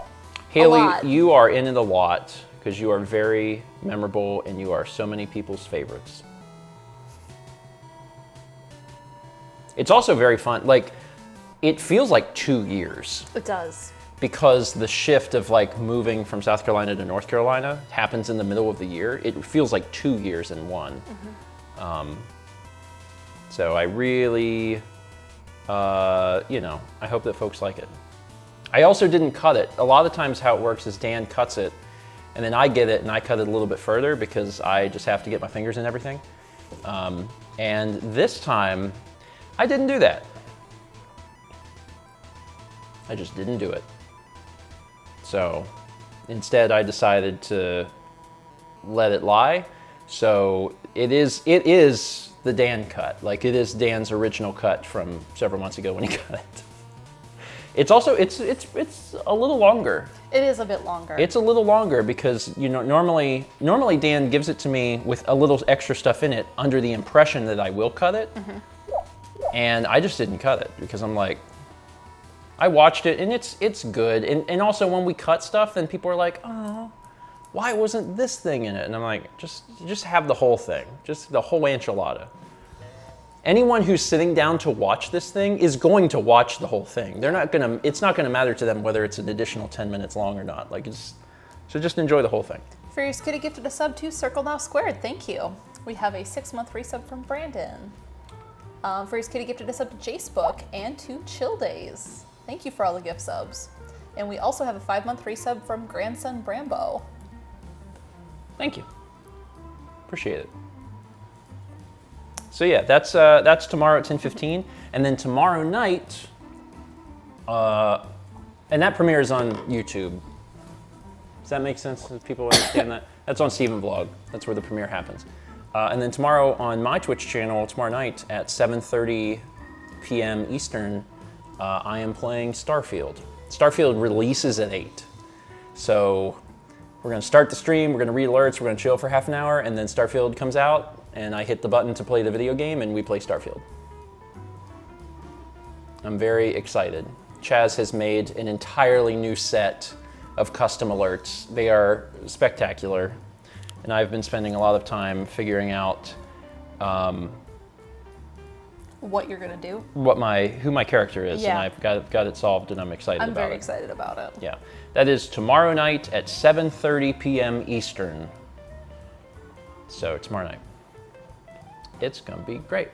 S2: Haley,
S1: lot.
S2: you are in it a lot because you are very memorable and you are so many people's favorites. It's also very fun. Like, it feels like 2 years
S1: It does.
S2: because the shift of like moving from South Carolina to North Carolina happens in the middle of the year. It feels like 2 years in one. So I really, you know, I hope that folks like it. I also didn't cut it. A lot of times how it works is Dan cuts it and then I get it and I cut it a little bit further because I just have to get my fingers in everything. And this time I didn't do that. I just didn't do it. So instead I decided to let it lie. So it is the Dan cut. Like it is Dan's original cut from several months ago when he cut it. It's also, it's a little longer.
S1: It is a bit longer.
S2: It's a little longer because, you know, normally Dan gives it to me with a little extra stuff in it under the impression that I will cut it. And I just didn't cut it because I'm like, I watched it and it's good. And also when we cut stuff, then people are like, oh, why wasn't this thing in it? And I'm like, just have the whole thing, just the whole enchilada. Anyone who's sitting down to watch this thing is going to watch the whole thing. It's not gonna matter to them whether it's an additional 10 minutes long or not. Like so just enjoy the whole thing.
S1: Furious Kitty gifted a sub to Circle Now Squared. Thank you. We have a 6-month resub from Brandon. Furious Kitty gifted a sub to Jace Book and to Chill Days. Thank you for all the gift subs. And we also have a 5-month resub from Grandson Brambo.
S2: Thank you. Appreciate it. So yeah, that's tomorrow at 10:15, and then tomorrow night, and that premieres on YouTube. Does that make sense? Does people understand that? That's on Steven Vlog. That's where the premiere happens. And then tomorrow on my Twitch channel, tomorrow night at 7:30 p.m. Eastern, I am playing Starfield. Starfield releases at 8. So we're gonna start the stream, we're gonna read alerts, we're gonna chill for half an hour, and then Starfield comes out, and I hit the button to play the video game, and we play Starfield. I'm very excited. Chaz has made an entirely new set of custom alerts. They are spectacular. and I've been spending a lot of time figuring out
S1: what you're gonna do?
S2: who my character is,
S1: Yeah.
S2: and I've got it solved, and I'm excited about it.
S1: I'm very excited about it.
S2: Yeah, that is tomorrow night at 7:30 p.m. Eastern. So tomorrow night, it's gonna be great.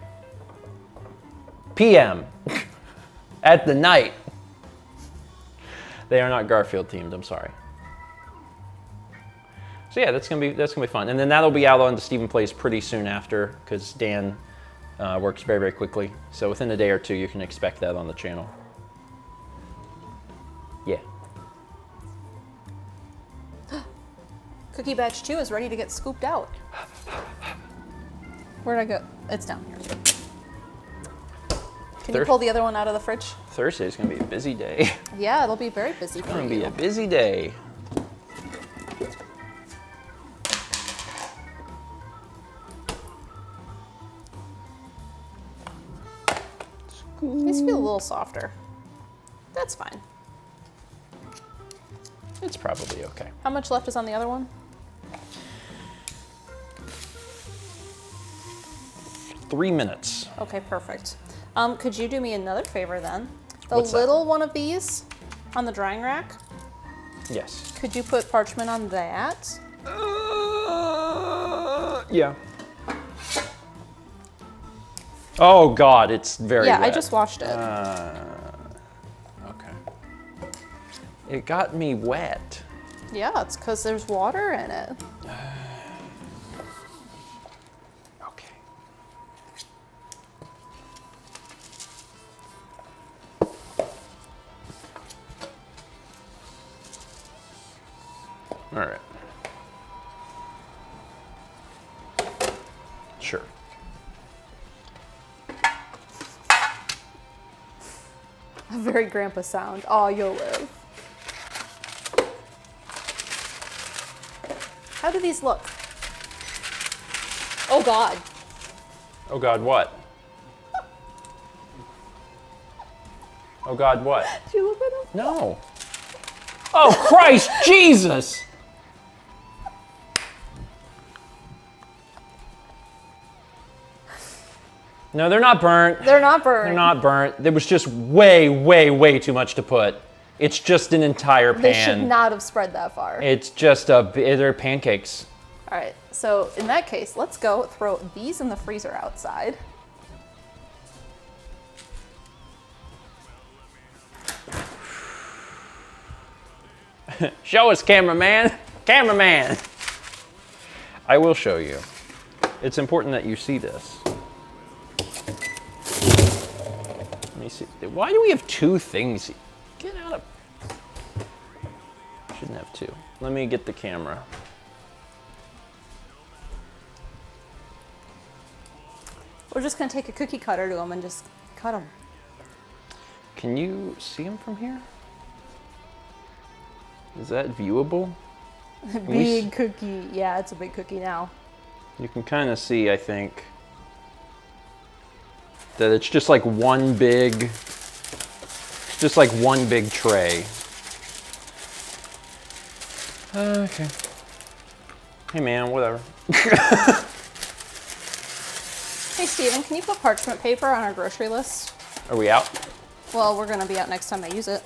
S2: PM at the night. They are not Garfield themed. I'm sorry. So yeah, that's gonna be fun, and then that'll be out on the Stephen Plays pretty soon after, because Dan works very, very quickly. So within a day or two, you can expect that on the channel. Yeah.
S1: Cookie batch 2 is ready to get scooped out. Where'd I go? It's down here. Can you pull the other one out of the fridge?
S2: Thursday's gonna be a busy day.
S1: Yeah, it'll be very busy for
S2: It's gonna
S1: you.
S2: be a busy day.
S1: These feel a little softer. That's fine.
S2: It's probably okay.
S1: How much left is on the other one?
S2: 3 minutes.
S1: Okay, perfect. Could you do me another favor then? The
S2: What's that?
S1: little one of these on the drying rack,
S2: Yes.
S1: could you put parchment on that?
S2: Yeah. Oh God, it's very
S1: Yeah,
S2: wet.
S1: I just washed it.
S2: Okay. It got me wet.
S1: Yeah, it's because there's water in it.
S2: Okay. All right. Sure.
S1: A very grandpa sound. Oh, you'll live. How do these look? Oh God.
S2: Oh God, what? Oh God, what?
S1: Did you look at them?
S2: No. Oh Christ, Jesus! No, they're not burnt.
S1: They're not burned.
S2: They're not burnt. There was just way, way, way too much to put. It's just an entire pan.
S1: They should not have spread that far.
S2: It's just they're pancakes.
S1: All right, so in that case, let's go throw these in the freezer outside.
S2: Show us, cameraman. Cameraman. I will show you. It's important that you see this. Let me see. Why do we have two things? Get out of. Shouldn't have two. Let me get the camera.
S1: We're just gonna take a cookie cutter to them and just cut them.
S2: Can you see them from here? Is that viewable?
S1: Big cookie. Yeah, it's a big cookie now.
S2: You can kind of see, I think, that it's just like one big tray. Okay. Hey man, whatever.
S1: Hey Steven, can you put parchment paper on our grocery list?
S2: Are we out?
S1: Well, we're gonna be out next time I use it.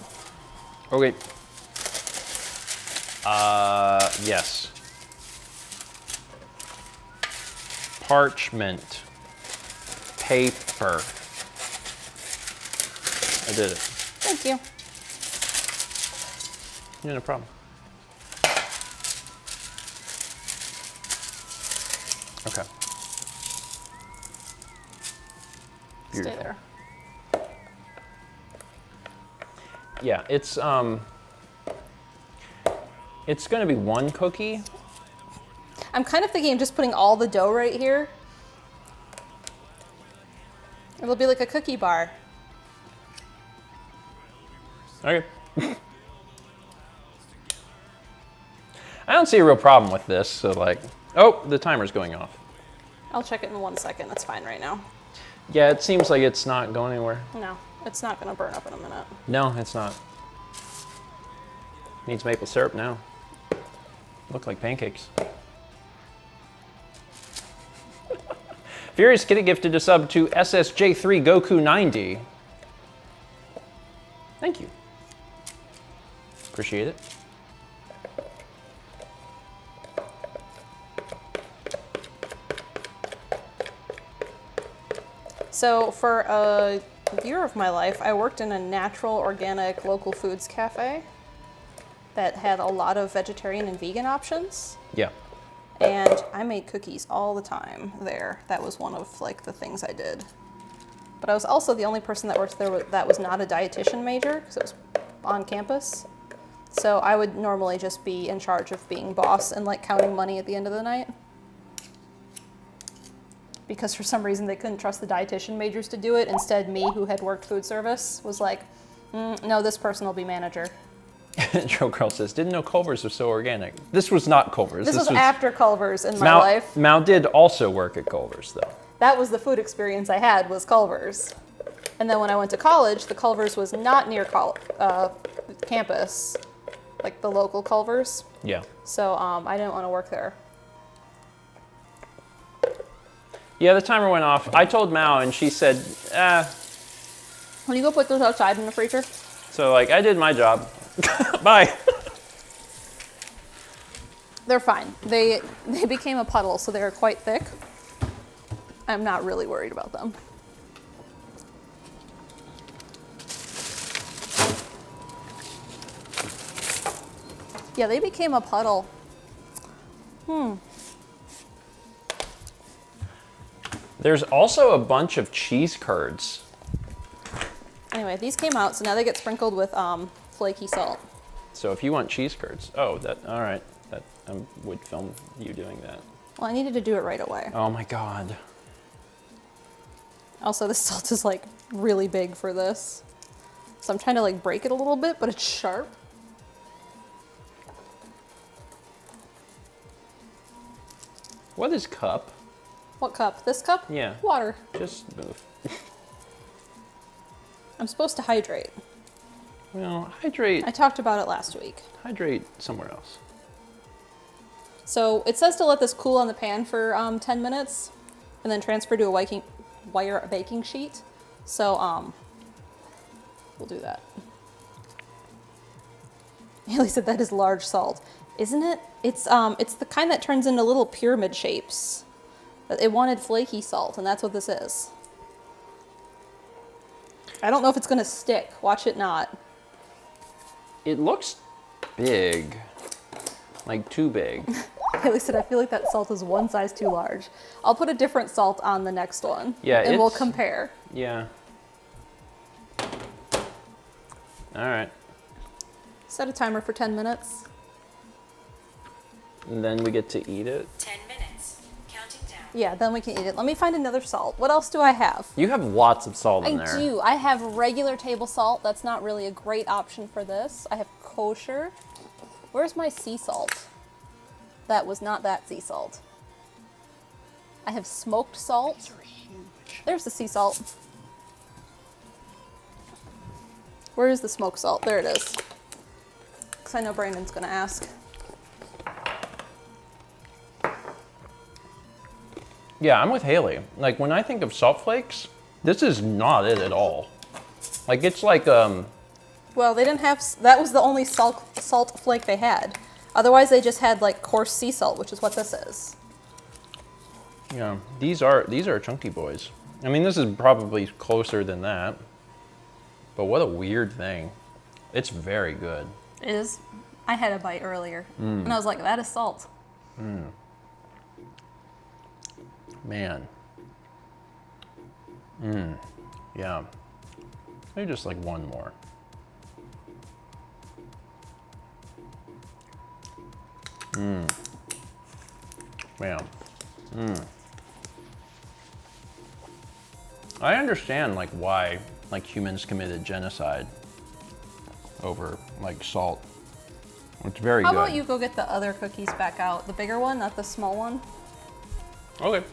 S2: Okay. Yes. Parchment paper. I did it.
S1: Thank you.
S2: Yeah, no problem. Okay.
S1: Stay
S2: Beautiful.
S1: there.
S2: Yeah, it's going to be one cookie.
S1: I'm kind of thinking of just putting all the dough right here. It'll be like a cookie bar.
S2: Okay. I don't see a real problem with this, so like, oh, the timer's going off.
S1: I'll check it in 1 second. That's fine right now.
S2: Yeah, it seems like it's not going anywhere.
S1: No, it's not gonna burn up in a minute.
S2: No, it's not. Needs maple syrup now. Look like pancakes. Furious Kitty gifted a sub to SSJ3 Goku 90. Thank you. Appreciate it.
S1: So for a year of my life, I worked in a natural, organic, local foods cafe that had a lot of vegetarian and vegan options.
S2: Yeah.
S1: And I made cookies all the time there. That was one of like the things I did. But I was also the only person that worked there that was not a dietitian major, because it was on campus. So I would normally just be in charge of being boss and like counting money at the end of the night. Because for some reason they couldn't trust the dietitian majors to do it. Instead, me, who had worked food service, was like, no, this person will be manager.
S2: Joe Girl says, didn't know Culver's was so organic. This was not Culver's.
S1: This was after Culver's in my life.
S2: Mao did also work at Culver's, though.
S1: That was the food experience I had, was Culver's. And then when I went to college, the Culver's was not near campus, like the local Culver's.
S2: Yeah.
S1: So I didn't want to work there.
S2: Yeah, the timer went off. I told Mao, and she said,
S1: Will you go put those outside in the freezer?
S2: So, like, I did my job. Bye.
S1: They're fine. They became a puddle, so they are quite thick. I'm not really worried about them. Yeah, they became a puddle.
S2: There's also a bunch of cheese curds.
S1: Anyway, these came out, so now they get sprinkled with flaky salt.
S2: So if you want cheese curds, all right. That I would film you doing that.
S1: Well, I needed to do it right away.
S2: Oh my God.
S1: Also, the salt is like really big for this. So I'm trying to like break it a little bit, but it's sharp.
S2: What is cup?
S1: What cup? This cup?
S2: Yeah.
S1: Water.
S2: Just move.
S1: I'm supposed to hydrate.
S2: Well, hydrate.
S1: I talked about it last week.
S2: Hydrate somewhere else.
S1: So it says to let this cool on the pan for 10 minutes and then transfer to a wire baking sheet. So we'll do that. Haley said that is large salt. Isn't it? It's the kind that turns into little pyramid shapes. It wanted flaky salt, and that's what this is. I don't know if it's gonna stick. Watch it not.
S2: It looks big. Like too big.
S1: Haley said, I feel like that salt is one size too large. I'll put a different salt on the next one.
S2: Yeah,
S1: and we'll compare.
S2: Yeah. All right.
S1: Set a timer for 10 minutes.
S2: And then we get to eat it.
S3: 10 minutes. Counting down.
S1: Yeah, then we can eat it. Let me find another salt. What else do I have?
S2: You have lots of salt in there.
S1: I do. I have regular table salt. That's not really a great option for this. I have kosher. Where's my sea salt? That was not that sea salt. I have smoked salt.
S2: These are huge.
S1: There's the sea salt. Where is the smoked salt? There it is. Because I know Brandon's going to ask.
S2: Yeah, I'm with Haley. Like, when I think of salt flakes, this is not it at all. Like, it's like,
S1: Well, they didn't have, that was the only salt flake they had. Otherwise, they just had like coarse sea salt, which is what this is.
S2: yeah, these are chunky boys. I mean, this is probably closer than that. But what a weird thing. It's very good.
S1: It is. I had a bite earlier, and I was like, that is salt.
S2: Man. Yeah. Maybe just like one more. Man. I understand like why like humans committed genocide over like salt. It's very
S1: How
S2: good.
S1: about you go get the other cookies back out? The bigger one, not the small one.
S2: Okay.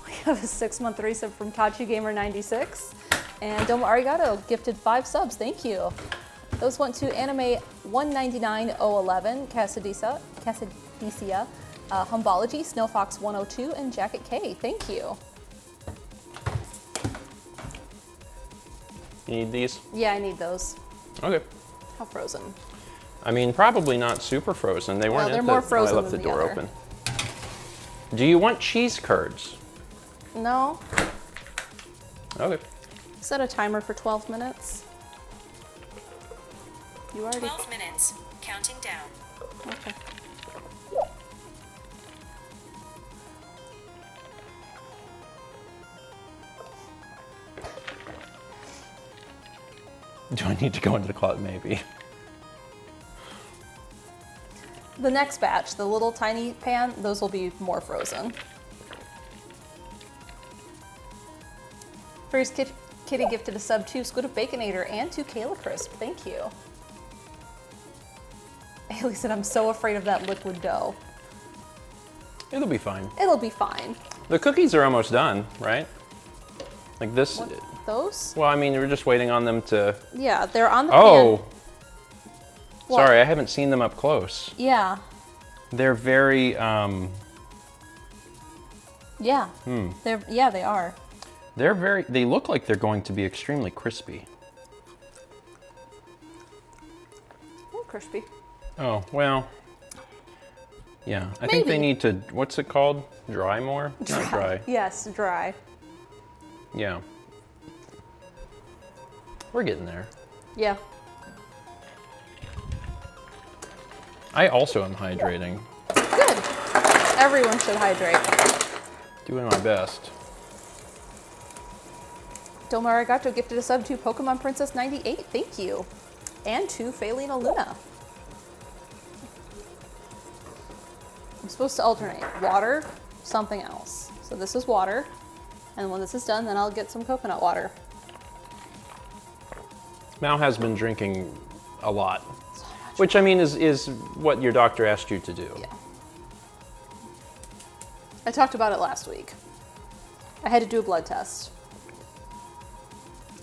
S1: We have a 6-month resub from Tachi Gamer 96, and Domo Arigato gifted 5 subs. Thank you. Those went to Anime 199011 Casadisia, Humbology, Snowfox 102, and Jacket K. Thank you.
S2: You need these?
S1: Yeah, I need those.
S2: Okay.
S1: How frozen?
S2: I mean, probably not super frozen. They weren't.
S1: they're more frozen
S2: I left
S1: than
S2: the
S1: the
S2: door
S1: other.
S2: open. Do you want cheese curds?
S1: No.
S2: Okay.
S1: Set a timer for 12 minutes. You already.
S3: 12 minutes. Counting down.
S1: Okay.
S2: Do I need to go into the closet? Maybe.
S1: The next batch, the little tiny pan, those will be more frozen. First Kitty gifted a sub 2 Squid of Baconator and 2 Kayla Crisp. Thank you. Haley said, I'm so afraid of that liquid dough.
S2: It'll be fine.
S1: It'll be fine.
S2: The cookies are almost done, right? Like this.
S1: What, those?
S2: Well, I mean, we're just waiting on them to.
S1: Yeah, they're on the pan.
S2: Oh.
S1: What?
S2: Sorry, I haven't seen them up close.
S1: Yeah.
S2: They're very.
S1: Yeah. Yeah, they are.
S2: They're very. They look like they're going to be extremely crispy.
S1: Oh, crispy.
S2: Oh well. Yeah, I think they
S1: Maybe.
S2: need to. What's it called? Dry more? Not dry.
S1: Yes, dry.
S2: Yeah. We're getting there.
S1: Yeah.
S2: I also am hydrating.
S1: Good. Everyone should hydrate.
S2: Doing my best.
S1: Domar Arigato gifted a sub to Pokemon Princess 98. Thank you. And to Faelina Luna. I'm supposed to alternate water, something else. So this is water. And when this is done, then I'll get some coconut water.
S2: Mal has been drinking a lot, which I mean is what your doctor asked you to do.
S1: Yeah. I talked about it last week. I had to do a blood test.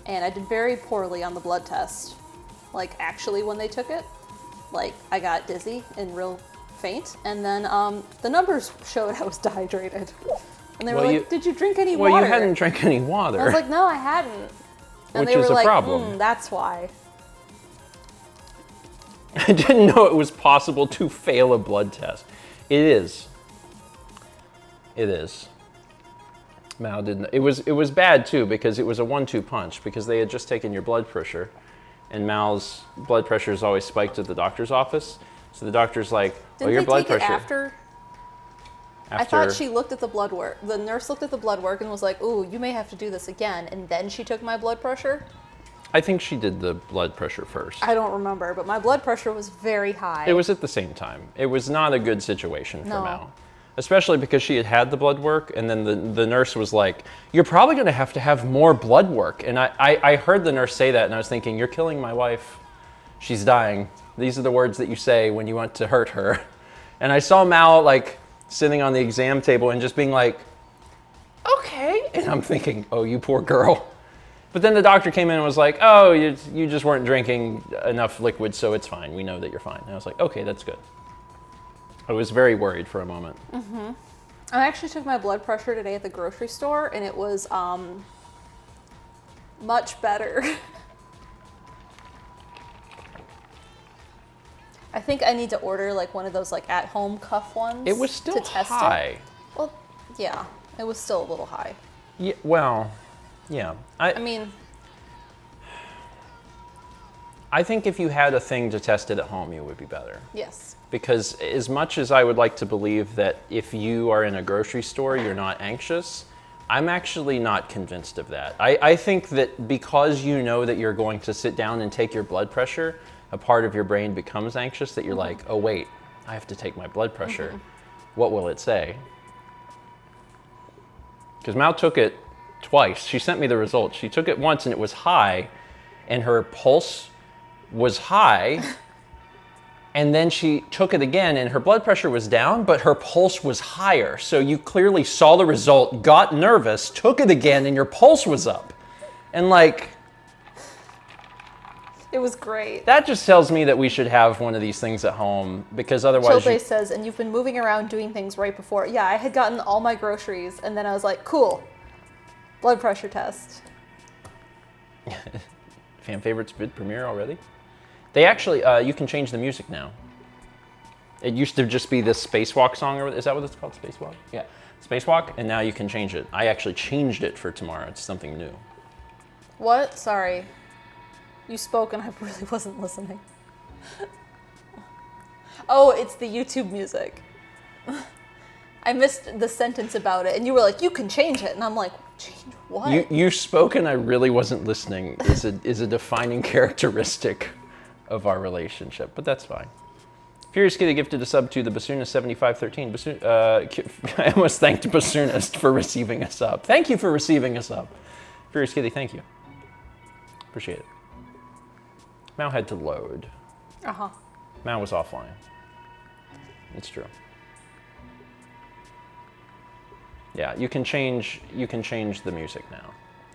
S1: And I did very poorly on the blood test. Like, actually, when they took it, like, I got dizzy and real faint. And then the numbers showed I was dehydrated. And they were like, did you drink any water?
S2: Well, you hadn't drank any water.
S1: I was like, no, I hadn't. And
S2: Which
S1: they
S2: is
S1: were
S2: a
S1: like,
S2: problem.
S1: That's why.
S2: I didn't know it was possible to fail a blood test. It is. It is. Mal didn't. It was bad too because it was a 1-2 punch because they had just taken your blood pressure, and Mal's blood pressure is always spiked at the doctor's office. So the doctor's like,
S1: Didn't
S2: your
S1: they
S2: blood
S1: take
S2: pressure.
S1: it after? I thought she looked at the blood work. The nurse looked at the blood work and was like, ooh, you may have to do this again. And then she took my blood pressure.
S2: I think she did the blood pressure first.
S1: I don't remember, but my blood pressure was very high.
S2: It was at the same time. It was not a good situation for
S1: No.
S2: Mal. Especially because she had the blood work, and then the nurse was like, you're probably going to have more blood work. And I heard the nurse say that, and I was thinking, you're killing my wife. She's dying. These are the words that you say when you want to hurt her. And I saw Mal, like, sitting on the exam table and just being like, okay. And I'm thinking, oh, you poor girl. But then the doctor came in and was like, oh, you just weren't drinking enough liquid, so it's fine. We know that you're fine. And I was like, okay, that's good. I was very worried for a moment.
S1: Mm-hmm. I actually took my blood pressure today at the grocery store, and it was much better. I think I need to order like one of those like at-home cuff ones.
S2: It was still
S1: to test
S2: high.
S1: It. Well, yeah, it was still a little high.
S2: Yeah, well, yeah.
S1: I mean,
S2: I think if you had a thing to test it at home, you would be better.
S1: yes.
S2: Because as much as I would like to believe that if you are in a grocery store, you're not anxious, I'm actually not convinced of that. I think that because you know that you're going to sit down and take your blood pressure, a part of your brain becomes anxious that you're like, oh wait, I have to take my blood pressure. What will it say? Because Mal took it twice. She sent me the results. She took it once and it was high, and her pulse was high. And then she took it again and her blood pressure was down, but her pulse was higher. So you clearly saw the result, got nervous, took it again, and your pulse was up. And like,
S1: It was great.
S2: That just tells me that we should have one of these things at home, because otherwise
S1: Childe says, and you've been moving around doing things right before. Yeah, I had gotten all my groceries, and then I was like, cool, blood pressure test.
S2: Fan favorites vid premiere already? They actually, you can change the music now. It used to just be this Spacewalk song, or is that what it's called, Spacewalk? Yeah, Spacewalk, and now you can change it. I actually changed it for tomorrow. It's something new.
S1: What? Sorry. You spoke and I really wasn't listening. Oh, it's the YouTube music. I missed the sentence about it, and you were like, you can change it. And I'm like, change what?
S2: You spoke and I really wasn't listening is a defining characteristic of our relationship, but that's fine. Furious Kitty gifted a sub to the Bassoonist 7513. I almost thanked Bassoonist for receiving a sub. Thank you for receiving a sub. Furious Kitty, thank you. Appreciate it. Mao had to load.
S1: Uh-huh.
S2: Mao was offline. It's true. Yeah, you can change the music now.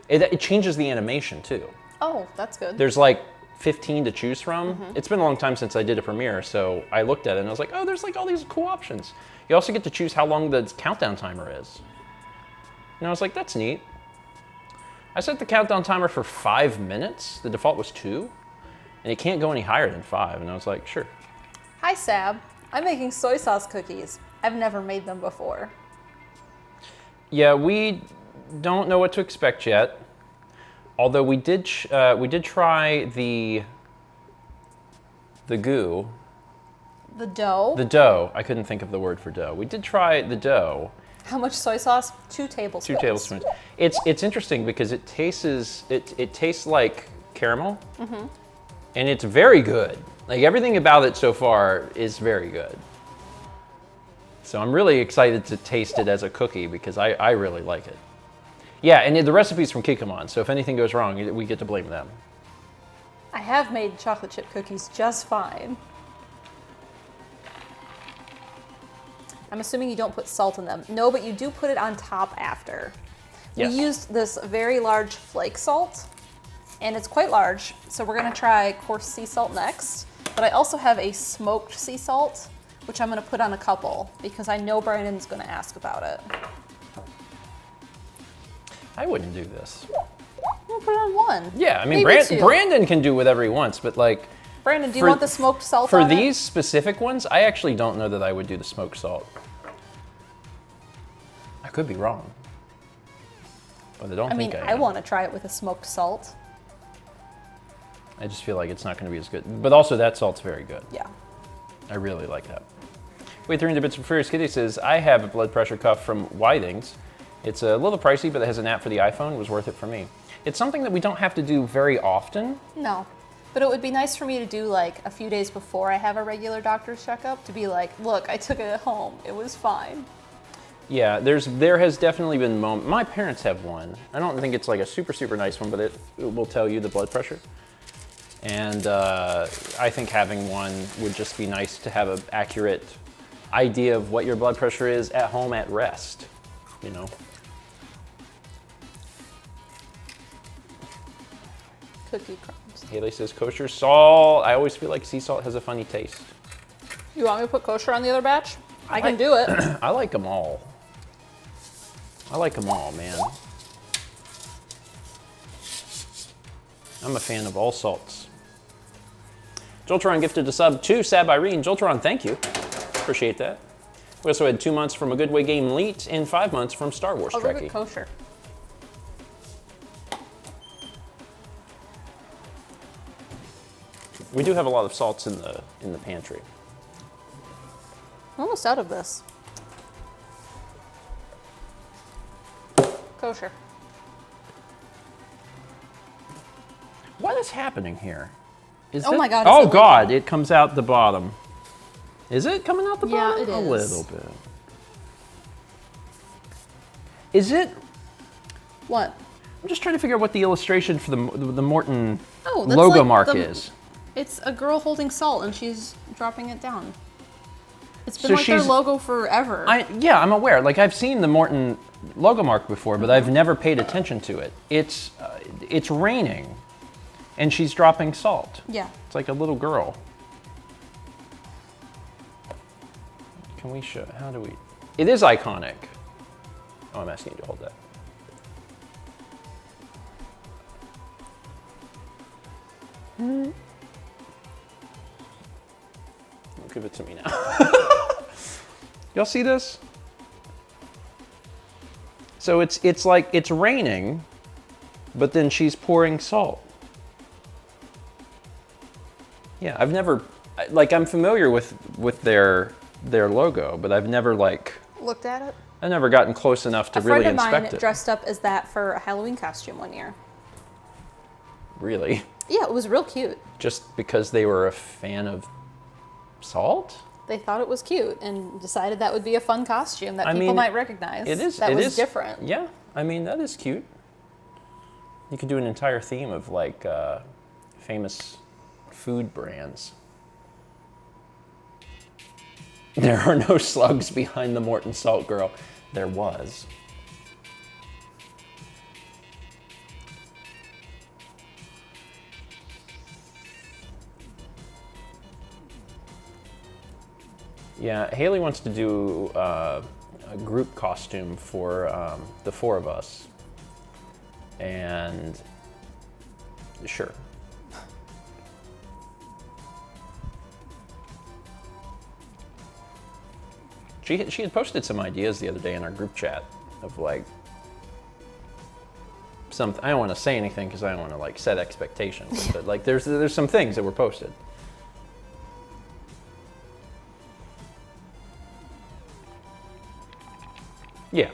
S2: It changes the animation too.
S1: Oh, that's good.
S2: There's like 15 to choose from. It's been a long time since I did a premiere, so I looked at it and I was like, oh, there's like all these cool options. You also get to choose how long the countdown timer is. And I was like, that's neat. I set the countdown timer for 5 minutes. The default was 2. And it can't go any higher than 5. And I was like, sure.
S1: Hi, Sab. I'm making soy sauce cookies. I've never made them before.
S2: Yeah, we don't know what to expect yet. Although we did try the goo.
S1: The dough?
S2: The dough. I couldn't think of the word for dough. We did try the dough.
S1: How much soy sauce? 2 tablespoons.
S2: 2 tablespoons. It's interesting because it tastes like caramel. And it's very good. Like everything about it so far is very good. So I'm really excited to taste it as a cookie because I really like it. Yeah, and the recipe's from Kikamon, so if anything goes wrong, we get to blame them.
S1: I have made chocolate chip cookies just fine. I'm assuming you don't put salt in them. No, but you do put it on top after.
S2: Yes.
S1: We used this very large flake salt, and it's quite large, so we're gonna try coarse sea salt next. But I also have a smoked sea salt, which I'm gonna put on a couple, because I know Brandon's gonna ask about it.
S2: I wouldn't do this.
S1: We'll put it on one.
S2: Yeah, I mean,
S1: Maybe 2.
S2: Brandon can do whatever he wants, but like...
S1: Brandon, do you want the smoked salt
S2: For
S1: on
S2: these
S1: it?
S2: specific ones, I actually don't know that I would do the smoked salt. I could be wrong. But I don't think I am.
S1: I want to try it with a smoked salt.
S2: I just feel like it's not going to be as good. But also, that salt's very good.
S1: Yeah.
S2: I really like that. Wait, 300 bits from Furious Kitty says, I have a blood pressure cuff from Whiting's. It's a little pricey, but it has an app for the iPhone. It was worth it for me. It's something that we don't have to do very often.
S1: No. But it would be nice for me to do like a few days before I have a regular doctor's checkup to be like, look, I took it at home. It was fine.
S2: Yeah, there has definitely been moments. My parents have one. I don't think it's like a super, super nice one, but it will tell you the blood pressure. And I think having one would just be nice to have an accurate idea of what your blood pressure is at home at rest, you know?
S1: Cookie crumbs.
S2: Haley says kosher salt. I always feel like sea salt has a funny taste.
S1: You want me to put kosher on the other batch? I can do it.
S2: I like them all. I like them all, man. I'm a fan of all salts. Joltron gifted a sub to Sab Irene. Joltron, thank you. Appreciate that. We also had 2 months from A Good Way Game Leet and 5 months from Star Wars
S1: I'll look
S2: Trekkie.
S1: at kosher.
S2: We do have a lot of salts in the pantry.
S1: I'm almost out of this. Kosher.
S2: What is happening here?
S1: Oh my God, it's
S2: Oh
S1: illegal.
S2: God, it comes out the bottom. Is it coming out the bottom?
S1: Yeah, it
S2: A
S1: is.
S2: little bit. Is it?
S1: What?
S2: I'm just trying to figure out what the illustration for the Morton
S1: Oh, that's
S2: logo
S1: like
S2: mark
S1: the-
S2: is.
S1: It's a girl holding salt and she's dropping it down. It's been
S2: So
S1: like their
S2: she's-
S1: logo forever.
S2: Yeah, I'm aware. Like I've seen the Morton logo mark before, but
S1: Mm-hmm.
S2: I've never paid attention to it. It's raining, And she's dropping salt.
S1: Yeah.
S2: It's like a little girl. Can we show, how do we? It is iconic. Oh, I'm asking you to hold that. Give it to me now. Y'all see this? So it's like it's raining, but then she's pouring salt. Yeah, I've never, like, I'm familiar with their logo, but I've never like
S1: Looked at it.
S2: I've never gotten close enough to really inspect it.
S1: A friend of mine dressed up as that for a Halloween costume one year.
S2: Really?
S1: Yeah, it was real cute.
S2: Just because they were a fan of salt?
S1: They thought it was cute and decided that would be a fun costume that people might recognize.
S2: It is.
S1: That
S2: it
S1: was
S2: is
S1: different.
S2: Yeah, I mean, that is cute. You could do an entire theme of like famous food brands. There are no slugs behind the Morton Salt Girl. There was. Yeah, Haley wants to do a group costume for the four of us. And sure. She had posted some ideas the other day in our group chat of like something. I don't want to say anything because I don't want to like set expectations, but like there's some things that were posted. Yeah,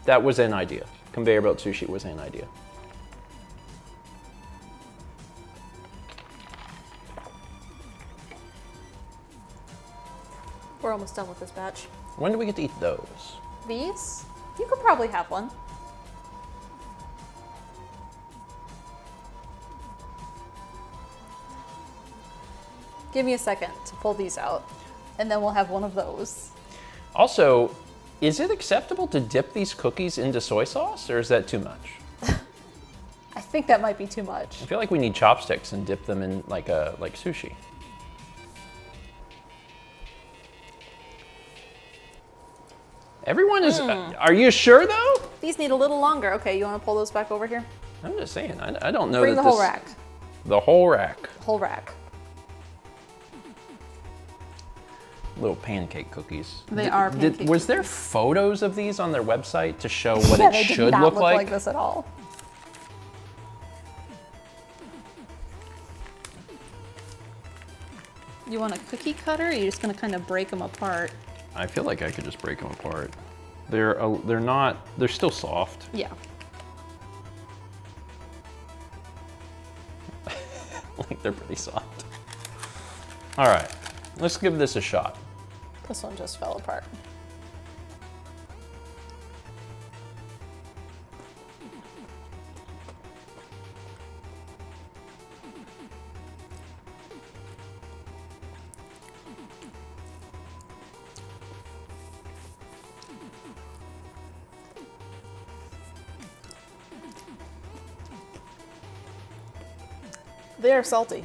S2: that was an idea. Conveyor belt sushi was an idea.
S1: We're almost done with this batch.
S2: When do we get to eat those?
S1: These? You could probably have one. Give me a second to pull these out, and then we'll have one of those.
S2: Also, is it acceptable to dip these cookies into soy sauce, or is that too much?
S1: I think that might be too much.
S2: I feel like we need chopsticks and dip them in like sushi. Everyone is. Are you sure though?
S1: These need a little longer. Okay, you want to pull those back over here?
S2: I'm just saying. I don't know.
S1: Bring
S2: that
S1: the whole rack.
S2: The whole rack.
S1: Whole rack.
S2: Little pancake cookies.
S1: They are pancake
S2: Was there photos of these on their website to show what it should
S1: did not
S2: look
S1: look like this at all. You want a cookie cutter, or are you just going to kind of break them apart?
S2: I feel like I could just break them apart. They're still soft.
S1: Yeah.
S2: Like they're pretty soft. All right, let's give this a shot.
S1: This one just fell apart. They are salty.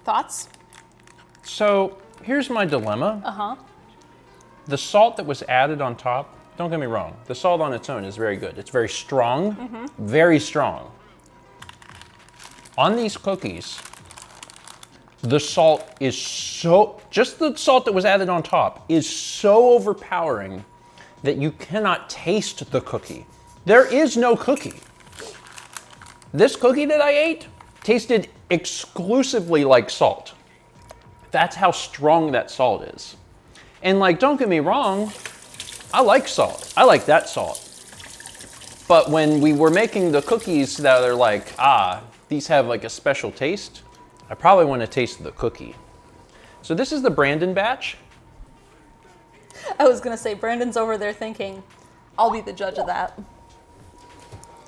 S1: Thoughts?
S2: So here's my dilemma.
S1: Uh-huh.
S2: The salt that was added on top, don't get me wrong, the salt on its own is very good. It's very strong, very strong. On these cookies, the salt is just the salt that was added on top is so overpowering that you cannot taste the cookie. There is no cookie. This cookie that I ate tasted exclusively like salt. That's how strong that salt is. And like, don't get me wrong, I like salt. I like that salt. But when we were making the cookies that are like, these have like a special taste, I probably want to taste the cookie. So this is the Brandon batch.
S1: I was gonna say, Brandon's over there thinking, I'll be the judge of that.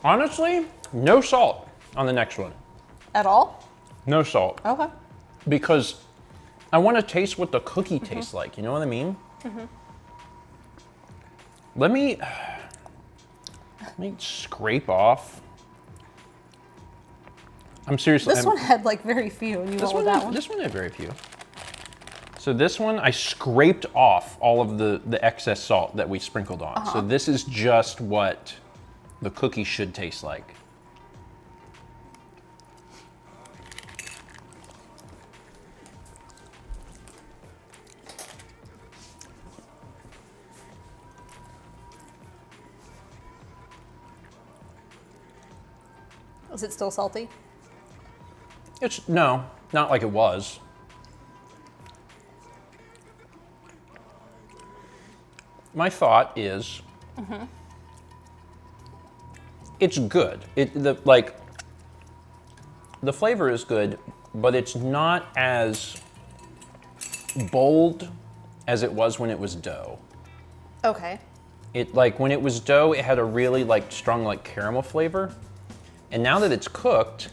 S2: Honestly, no salt on the next one.
S1: At all?
S2: No salt.
S1: Okay.
S2: Because I want to taste what the cookie tastes like. You know what I mean? Let me scrape off. I'm seriously.
S1: This one had like very few, and you went with that one.
S2: This one had very few. So this one, I scraped off all of the excess salt that we sprinkled on. So this is just what the cookie should taste like.
S1: Is it still salty?
S2: No, not like it was. My thought is, it's good. The flavor is good, but it's not as bold as it was when it was dough.
S1: Okay.
S2: When it was dough, it had a really strong caramel flavor. And now that it's cooked,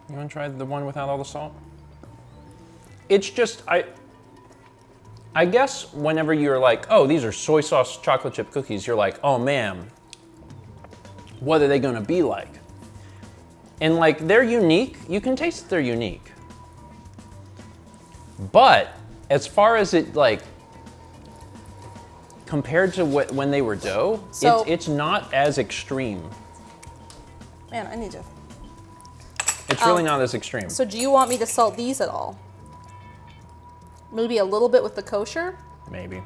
S2: you want to try the one without all the salt? It's just, I guess whenever you're like, oh, these are soy sauce chocolate chip cookies, you're like, oh man, what are they gonna be like? And they're unique. You can taste that they're unique. But as far as it compared to when they were dough,
S1: So-
S2: it's not as extreme.
S1: Man, I need to.
S2: It's really not as extreme.
S1: So do you want me to salt these at all? Maybe a little bit with the kosher?
S2: Maybe.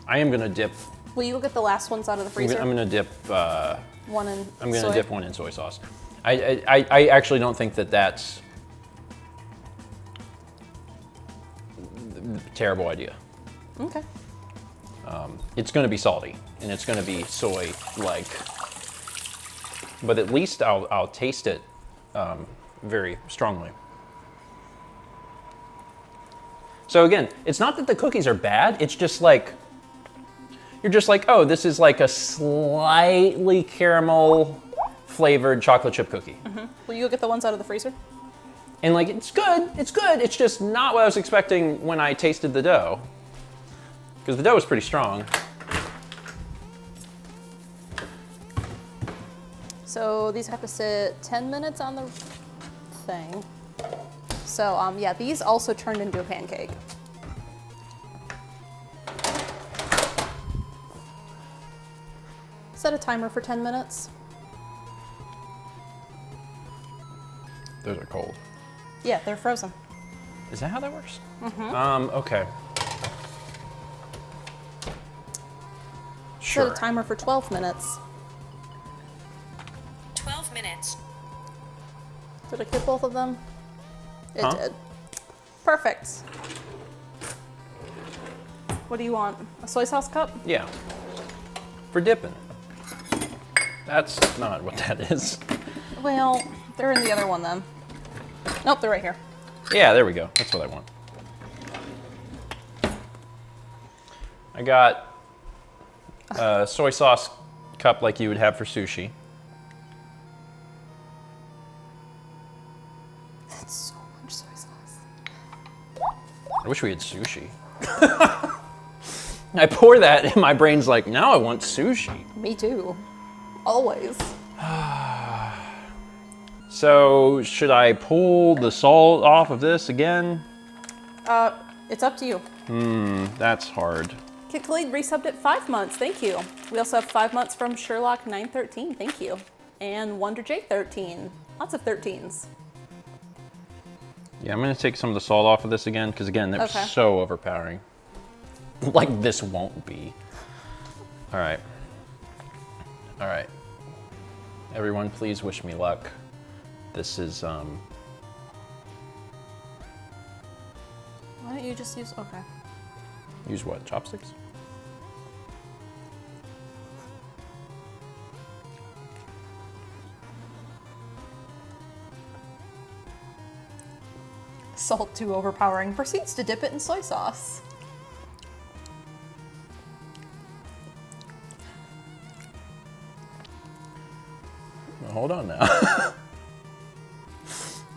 S2: I am gonna dip.
S1: Will you go get the last ones out of the freezer?
S2: I'm gonna dip.
S1: One in
S2: I'm gonna
S1: soy?
S2: dip one in soy sauce. I actually don't think that that's a terrible idea.
S1: Okay.
S2: It's gonna be salty and it's gonna be soy-like, but at least I'll taste it very strongly. So again, it's not that the cookies are bad. It's just you're just oh, this is a slightly caramel flavored chocolate chip cookie.
S1: Will you go get the ones out of the freezer?
S2: And it's good, it's good. It's just not what I was expecting when I tasted the dough. Because the dough was pretty strong.
S1: So these have to sit 10 minutes on the thing. So yeah, these also turned into a pancake. Set a timer for 10 minutes.
S2: Those are cold.
S1: Yeah, they're frozen.
S2: Is that how that works? Okay. Sure.
S1: Set a timer for 12 minutes.
S3: 12 minutes.
S1: Did I get both of them? It
S2: Huh?
S1: did. Perfect. What do you want? A soy sauce cup?
S2: Yeah. For dipping. That's not what that is.
S1: Well, they're in the other one then. Nope, they're right here.
S2: Yeah, there we go. That's what I want. I got a soy sauce cup like you would have for sushi.
S1: That's so much soy sauce.
S2: I wish we had sushi. I pour that and my brain's like, now I want sushi.
S1: Me too. Always.
S2: So should I pull the salt off of this again?
S1: It's up to you.
S2: That's hard.
S1: Kid Khalid resubbed it 5 months. Thank you. We also have 5 months from Sherlock 913. Thank you. And Wonder J 13. Lots of 13s.
S2: Yeah, I'm gonna take some of the salt off of this again, because again, they're so overpowering. Like this won't be. All right. All right. Everyone, please wish me luck. This is,
S1: Why don't you just use, okay.
S2: use what, chopsticks?
S1: Salt too overpowering. Proceeds to dip it in soy sauce.
S2: Well, hold on now.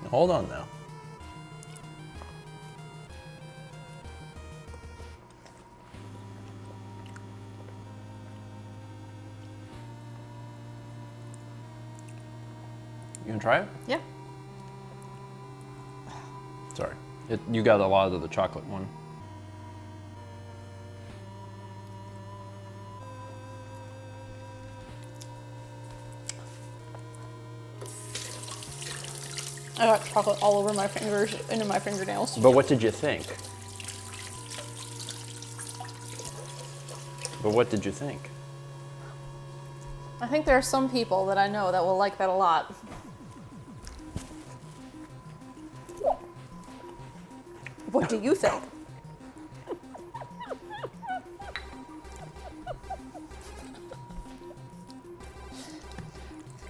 S2: Hold on now. You gonna try it?
S1: Yeah.
S2: Sorry. You got a lot of the chocolate one.
S1: I got chocolate all over my fingers, into my fingernails.
S2: But what did you think? But what did you think?
S1: I think there are some people that I know that will like that a lot. What do you think?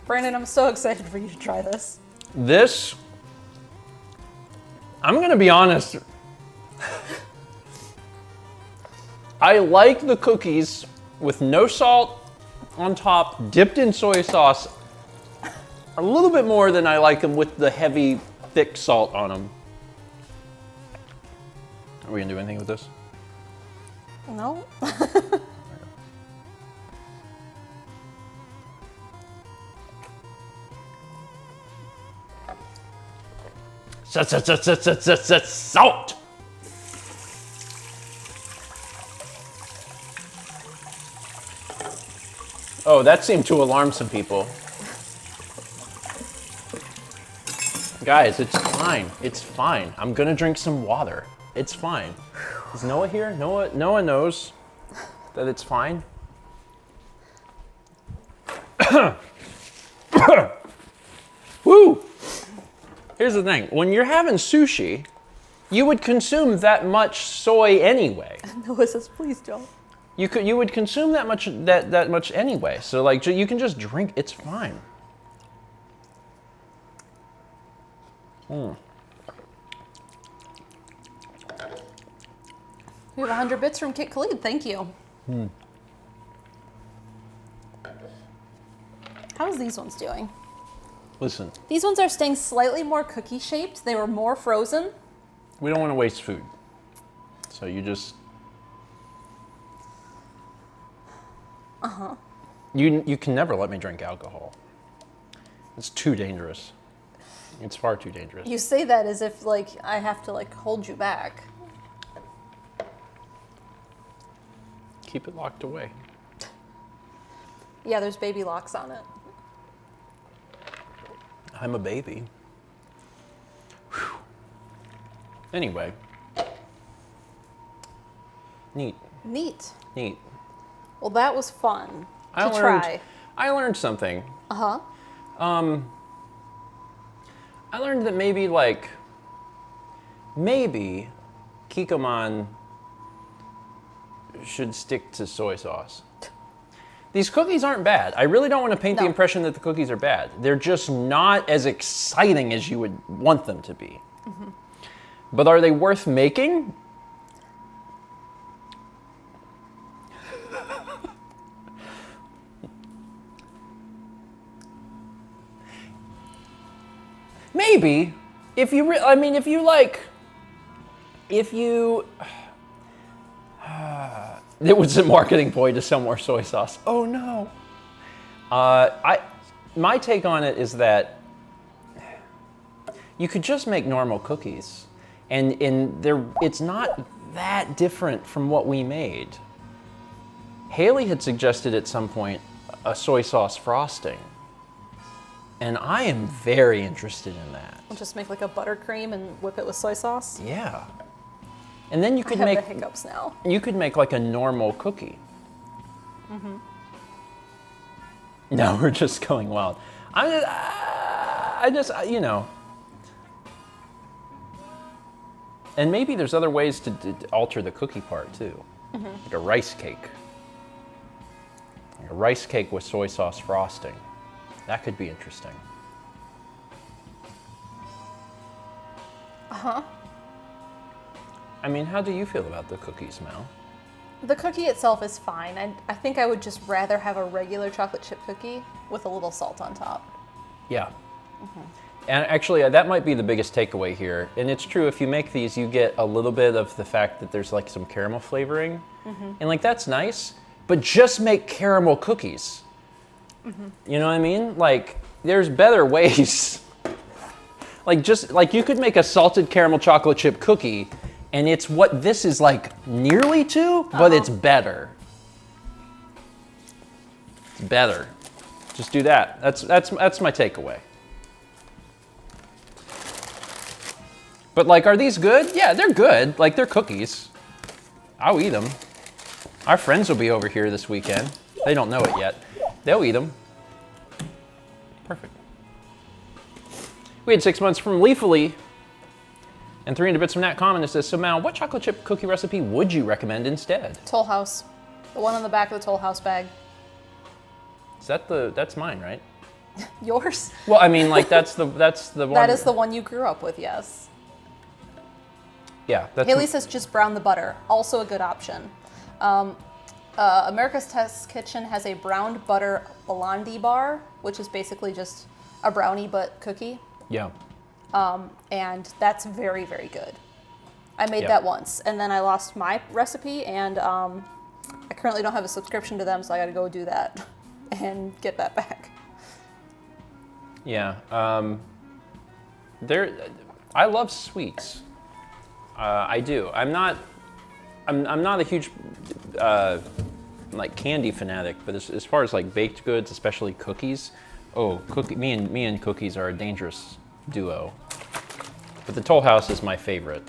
S1: Brandon, I'm so excited for you to try this.
S2: This, I'm gonna be honest. I like the cookies with no salt on top, dipped in soy sauce, a little bit more than I like them with the heavy, thick salt on them. Are we gonna do anything with this?
S1: No?
S2: Salt! Oh, that seemed to alarm some people. Guys, it's fine. It's fine. I'm gonna drink some water. It's fine. Is Noah here? Noah knows that it's fine. Woo! Here's the thing. When you're having sushi, you would consume that much soy anyway.
S1: Noah says, please don't.
S2: You would consume that much anyway. So like you can just drink. It's fine.
S1: We have 100 bits from Kit Khalid. Thank you. How's these ones doing?
S2: Listen,
S1: These ones are staying slightly more cookie shaped. They were more frozen.
S2: we don't want to waste food. So you just... You can never let me drink alcohol. It's too dangerous. It's far too dangerous.
S1: You say that as if like I have to like hold you back.
S2: Keep it locked away.
S1: Yeah, there's baby locks on it.
S2: I'm a baby. Whew. Anyway. Neat.
S1: Neat.
S2: Neat.
S1: Well, that was fun to try.
S2: I learned something.
S1: Uh-huh.
S2: I learned that maybe Kikkoman should stick to soy sauce. These cookies aren't bad. I really don't want to paint the impression that the cookies are bad. They're just not as exciting as you would want them to be. Mm-hmm. But are they worth making? Maybe. If you it was a marketing ploy to sell more soy sauce. Oh no. My take on it is that you could just make normal cookies, and it's not that different from what we made. Haley had suggested at some point a soy sauce frosting. And I am very interested in that.
S1: We'll just make like a buttercream and whip it with soy sauce.
S2: Yeah. And then you could
S1: I have
S2: make
S1: the hiccups now.
S2: You could make like a normal cookie. No, we're just going wild. I just, you know. And maybe there's other ways to alter the cookie part too. Like a rice cake. Like a rice cake with soy sauce frosting. That could be interesting.
S1: Uh-huh.
S2: I mean, how do you feel about the cookies, Mal?
S1: The cookie itself is fine. I think I would just rather have a regular chocolate chip cookie with a little salt on top.
S2: Yeah. And actually, that might be the biggest takeaway here. And it's true, if you make these, you get a little bit of the fact that there's like some caramel flavoring. And like, that's nice, but just make caramel cookies. You know what I mean? Like, there's better ways. Like, just, like, you could make a salted caramel chocolate chip cookie, and it's what this is like nearly to, but it's better. It's better. Just do that. That's my takeaway. But like, are these good? Yeah, they're good. Like, they're cookies. I'll eat them. Our friends will be over here this weekend. They don't know it yet. They'll eat them. Perfect. We had 6 months from Leafly and 300 bits from Nat Common that says, so Mal, what chocolate chip cookie recipe would you recommend instead?
S1: Toll House. The one on the back of the Toll House bag.
S2: Is that that's mine, right?
S1: Yours?
S2: Well, I mean, like, that's the one.
S1: That is the one you grew up with, yes.
S2: Yeah. That's
S1: Haley says just brown the butter. Also a good option. America's Test Kitchen has a browned butter blondie bar, which is basically just a brownie but cookie.
S2: Yeah.
S1: And that's very, very good. I made
S2: Yeah.
S1: that once, and then I lost my recipe, and I currently don't have a subscription to them, so I got to go do that and get that back.
S2: Yeah. I love sweets. I do. I'm not a huge like candy fanatic, but as far as like baked goods, especially cookies, me and cookies are a dangerous duo. But the Toll House is my favorite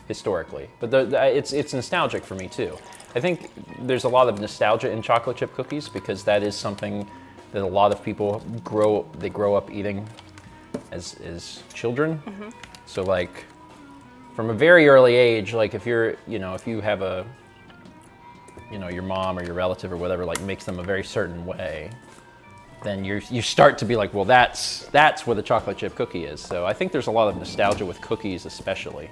S2: historically. But it's nostalgic for me too. I think there's a lot of nostalgia in chocolate chip cookies because that is something that a lot of people grow up eating as children. So like, from a very early age, like if you have a, your mom or your relative or whatever, like makes them a very certain way, then you start to be like, well, that's what a chocolate chip cookie is. So I think there's a lot of nostalgia with cookies especially.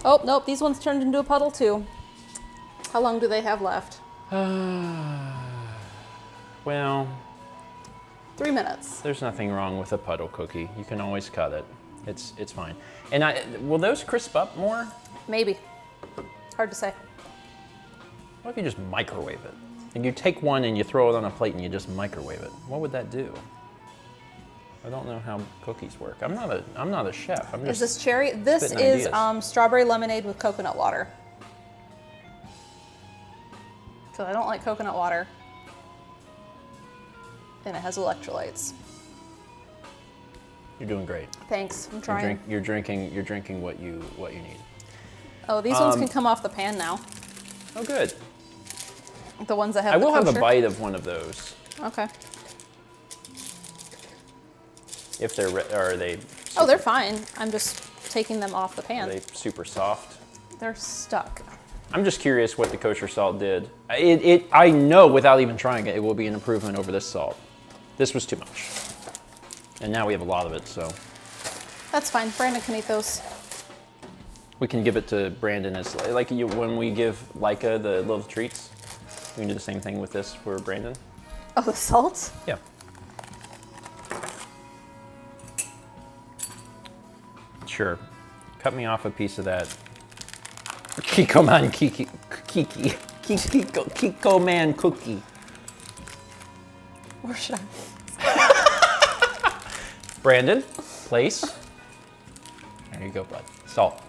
S1: Oh, nope, these ones turned into a puddle too. How long do they have left?
S2: Well,
S1: 3 minutes.
S2: there's nothing wrong with a puddle cookie. You can always cut it. It's fine. And will those crisp up more?
S1: Maybe. Hard to say.
S2: What if you just microwave it? And you take one and you throw it on a plate and you just microwave it. What would that do? I don't know how cookies work. I'm not a chef. I'm
S1: Is
S2: just
S1: this cherry? This
S2: spitting
S1: is
S2: ideas.
S1: strawberry lemonade with coconut water. So I don't like coconut water. And it has electrolytes.
S2: You're doing great.
S1: Thanks, I'm trying.
S2: You're drinking what you need.
S1: Oh, these ones can come off the pan now.
S2: Oh, good.
S1: The ones that have
S2: I
S1: the
S2: will have a
S1: kosher.
S2: bite of one of those.
S1: Okay.
S2: If are they?
S1: Oh, they're fine. I'm just taking them off the
S2: Are
S1: pan.
S2: they super soft?
S1: They're stuck.
S2: I'm just curious what the kosher salt did. I know without even trying it, it will be an improvement over this salt. This was too much. And now we have a lot of it, so.
S1: That's fine. Brandon can eat those.
S2: We can give it to Brandon as, like when we give Leica the little treats, we can do the same thing with this for Brandon.
S1: Oh, the salt?
S2: Yeah. Sure. Cut me off a piece of that. Kiko Man cookie.
S1: Or should I?
S2: Brandon, place. There you go, bud. Salt.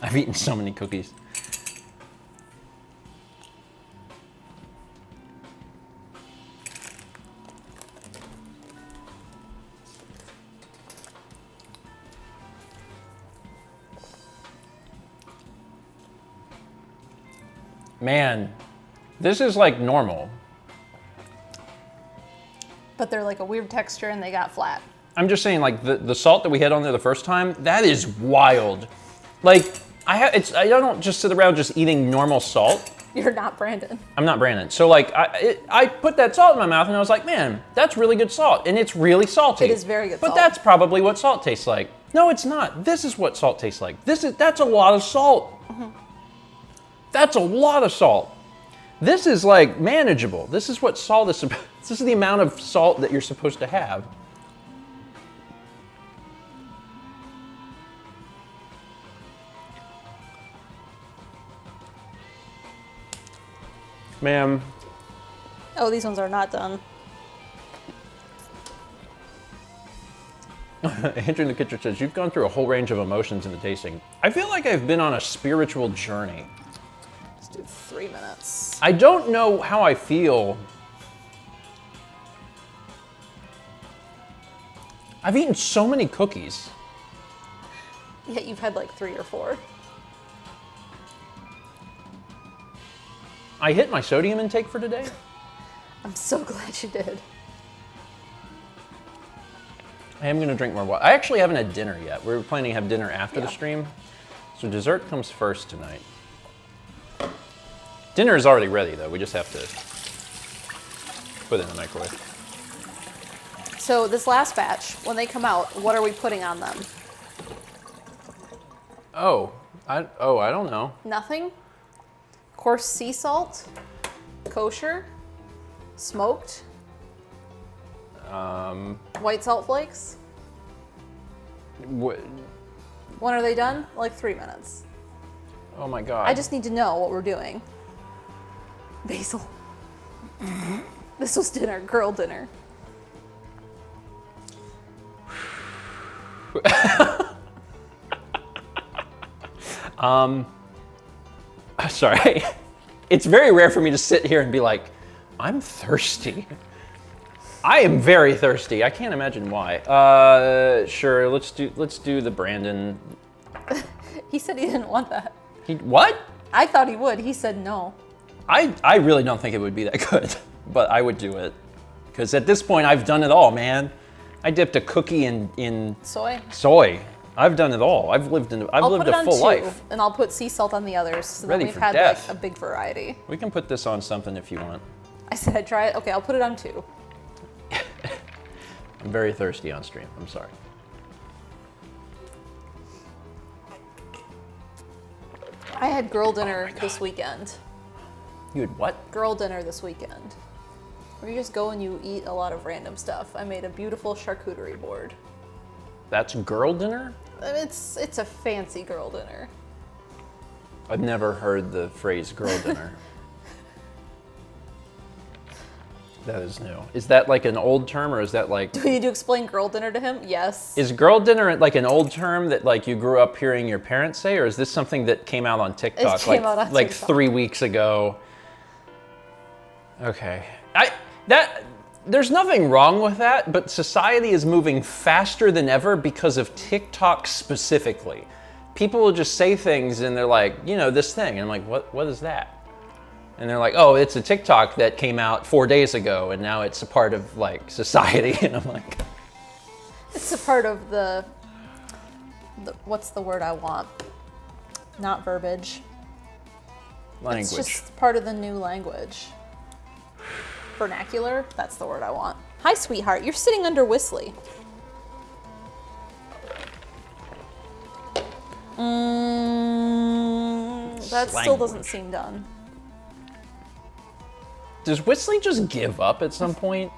S2: I've eaten so many cookies. Man, this is like normal.
S1: But they're like a weird texture and they got flat.
S2: I'm just saying, like the salt that we had on there the first time, that is wild. Like I don't just sit around just eating normal salt.
S1: You're not Brandon.
S2: I'm not Brandon. So like I put that salt in my mouth and I was like, man, that's really good salt, and it's really salty.
S1: It is very good
S2: but
S1: salt.
S2: But that's probably what salt tastes like. No, it's not. This is what salt tastes like. That's a lot of salt. Mm-hmm. That's a lot of salt. This is like manageable. This is what salt is. This is the amount of salt that you're supposed to have. Ma'am.
S1: Oh, these ones are not done.
S2: Andrew in the kitchen says, you've gone through a whole range of emotions in the tasting. I feel like I've been on a spiritual journey.
S1: Let's do 3 minutes.
S2: I don't know how I feel. I've eaten so many cookies.
S1: Yet you've had like 3 or 4.
S2: I hit my sodium intake for today.
S1: I'm so glad you did.
S2: I am gonna drink more water. I actually haven't had dinner yet. We were planning to have dinner after the stream. So dessert comes first tonight. Dinner is already ready though. We just have to put it in the microwave.
S1: So this last batch, when they come out, what are we putting on them?
S2: I don't know.
S1: Nothing? Coarse sea salt? Kosher? Smoked? White salt flakes?
S2: What?
S1: When are they done? Like 3 minutes.
S2: Oh my God.
S1: I just need to know what we're doing. Basil. This was dinner, girl dinner.
S2: Sorry. It's very rare for me to sit here and be like, I'm thirsty. I am very thirsty. I can't imagine why. Sure, let's do the Brandon.
S1: He said he didn't want that.
S2: What?
S1: I thought he would. He said no.
S2: I really don't think it would be that good, but I would do it. Because at this point, I've done it all, man. I dipped a cookie in
S1: soy.
S2: I've done it all. I've lived a full life.
S1: And I'll put sea salt on the others. So
S2: Ready
S1: then we've
S2: for
S1: had
S2: death.
S1: like a big variety.
S2: We can put this on something if you want.
S1: I said I'd try it. Okay, I'll put it on 2.
S2: I'm very thirsty on stream. I'm sorry.
S1: I had girl dinner this weekend.
S2: You had what?
S1: Girl dinner this weekend. Where you just go and you eat a lot of random stuff. I made a beautiful charcuterie board.
S2: That's girl dinner?
S1: It's a fancy girl dinner.
S2: I've never heard the phrase girl dinner. That is new. Is that like an old term, or is that like...
S1: Do we need to explain girl dinner to him? Yes.
S2: Is girl dinner like an old term that like you grew up hearing your parents say, or is this something that came out on TikTok like 3 weeks ago? Okay. There's nothing wrong with that, but society is moving faster than ever because of TikTok specifically. People will just say things and they're like, you know, this thing. And I'm like, what is that? And they're like, oh, it's a TikTok that came out 4 days ago and now it's a part of like society. And I'm like...
S1: It's a part of the what's the word I want? Not verbiage.
S2: Language.
S1: It's just part of the new language. Vernacular, that's the word I want. Hi, sweetheart, you're sitting under Whistly. That still doesn't seem done.
S2: Does Whistly just give up at some point?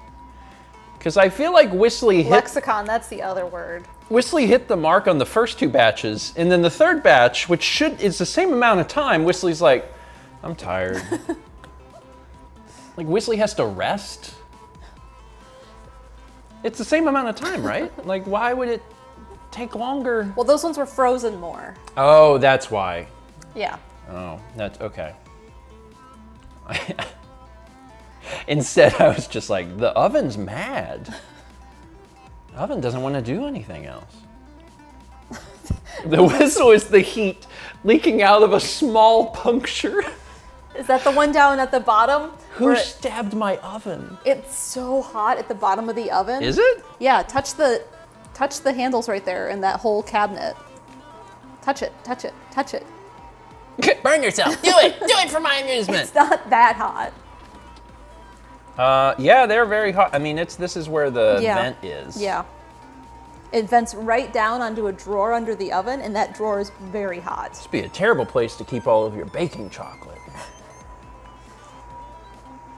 S2: Because I feel like Whistly hit...
S1: Lexicon, that's the other word.
S2: Whistly hit the mark on the first 2 batches, and then the third batch, which is the same amount of time, Whistly's like, I'm tired. Like, Whistly has to rest? It's the same amount of time, right? Like, why would it... take longer.
S1: Well, those ones were frozen more.
S2: Oh, that's why.
S1: Yeah.
S2: Oh, that's okay. Instead, I was just like, the oven's mad. The oven doesn't want to do anything else. The whistle is the heat leaking out of a small puncture.
S1: Is that the one down at the bottom?
S2: Who stabbed my oven?
S1: It's so hot at the bottom of the oven.
S2: Is it?
S1: Yeah, touch the handles right there in that whole cabinet. Touch it, touch it, touch it.
S2: Burn yourself. Do it for my amusement.
S1: It's not that hot.
S2: Yeah, they're very hot. I mean, this is where the vent is.
S1: Yeah. It vents right down onto a drawer under the oven, and that drawer is very hot.
S2: This would be a terrible place to keep all of your baking chocolate.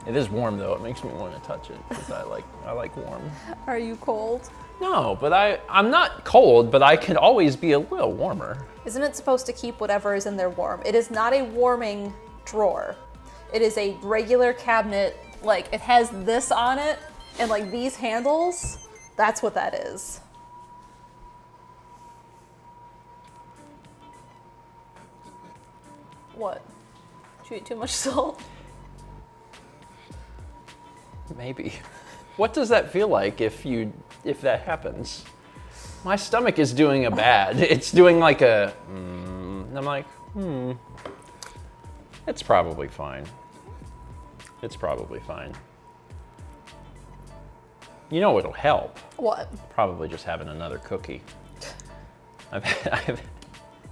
S2: It is warm though. It makes me want to touch it because I like warm.
S1: Are you cold?
S2: No, but I'm not cold, but I can always be a little warmer.
S1: Isn't it supposed to keep whatever is in there warm? It is not a warming drawer. It is a regular cabinet. Like, it has this on it and like these handles. That's what that is. What? Did you eat too much salt?
S2: Maybe. What does that feel like if that happens? My stomach is doing a bad. It's doing like a, and I'm like, it's probably fine. It's probably fine. You know what'll help?
S1: What?
S2: Probably just having another cookie.
S1: All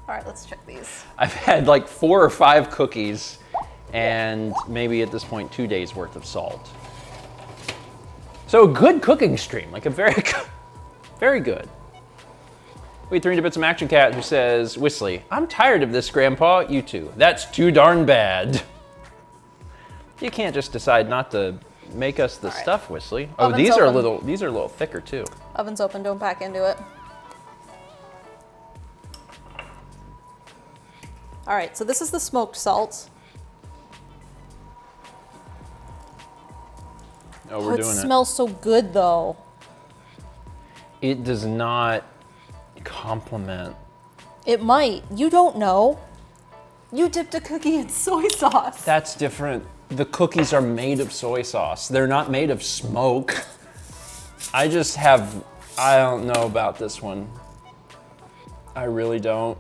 S1: right, let's check these.
S2: I've had like 4 or 5 cookies and maybe at this point 2 days worth of salt. So a good cooking stream, like a very good. We had 3 bits of Action Cat who says, Whistly, I'm tired of this, Grandpa. You too. That's too darn bad. You can't just decide not to make us the stuff, Whistly. Oh,
S1: Oven's
S2: these are
S1: open.
S2: a little thicker too.
S1: Oven's open, don't back into it. All right, so this is the smoked salt.
S2: Oh, we're doing
S1: it
S2: it.
S1: smells so good though.
S2: It does not complement.
S1: It might, you don't know. You dipped a cookie in soy sauce.
S2: That's different. The cookies are made of soy sauce. They're not made of smoke. I don't know about this one. I really don't.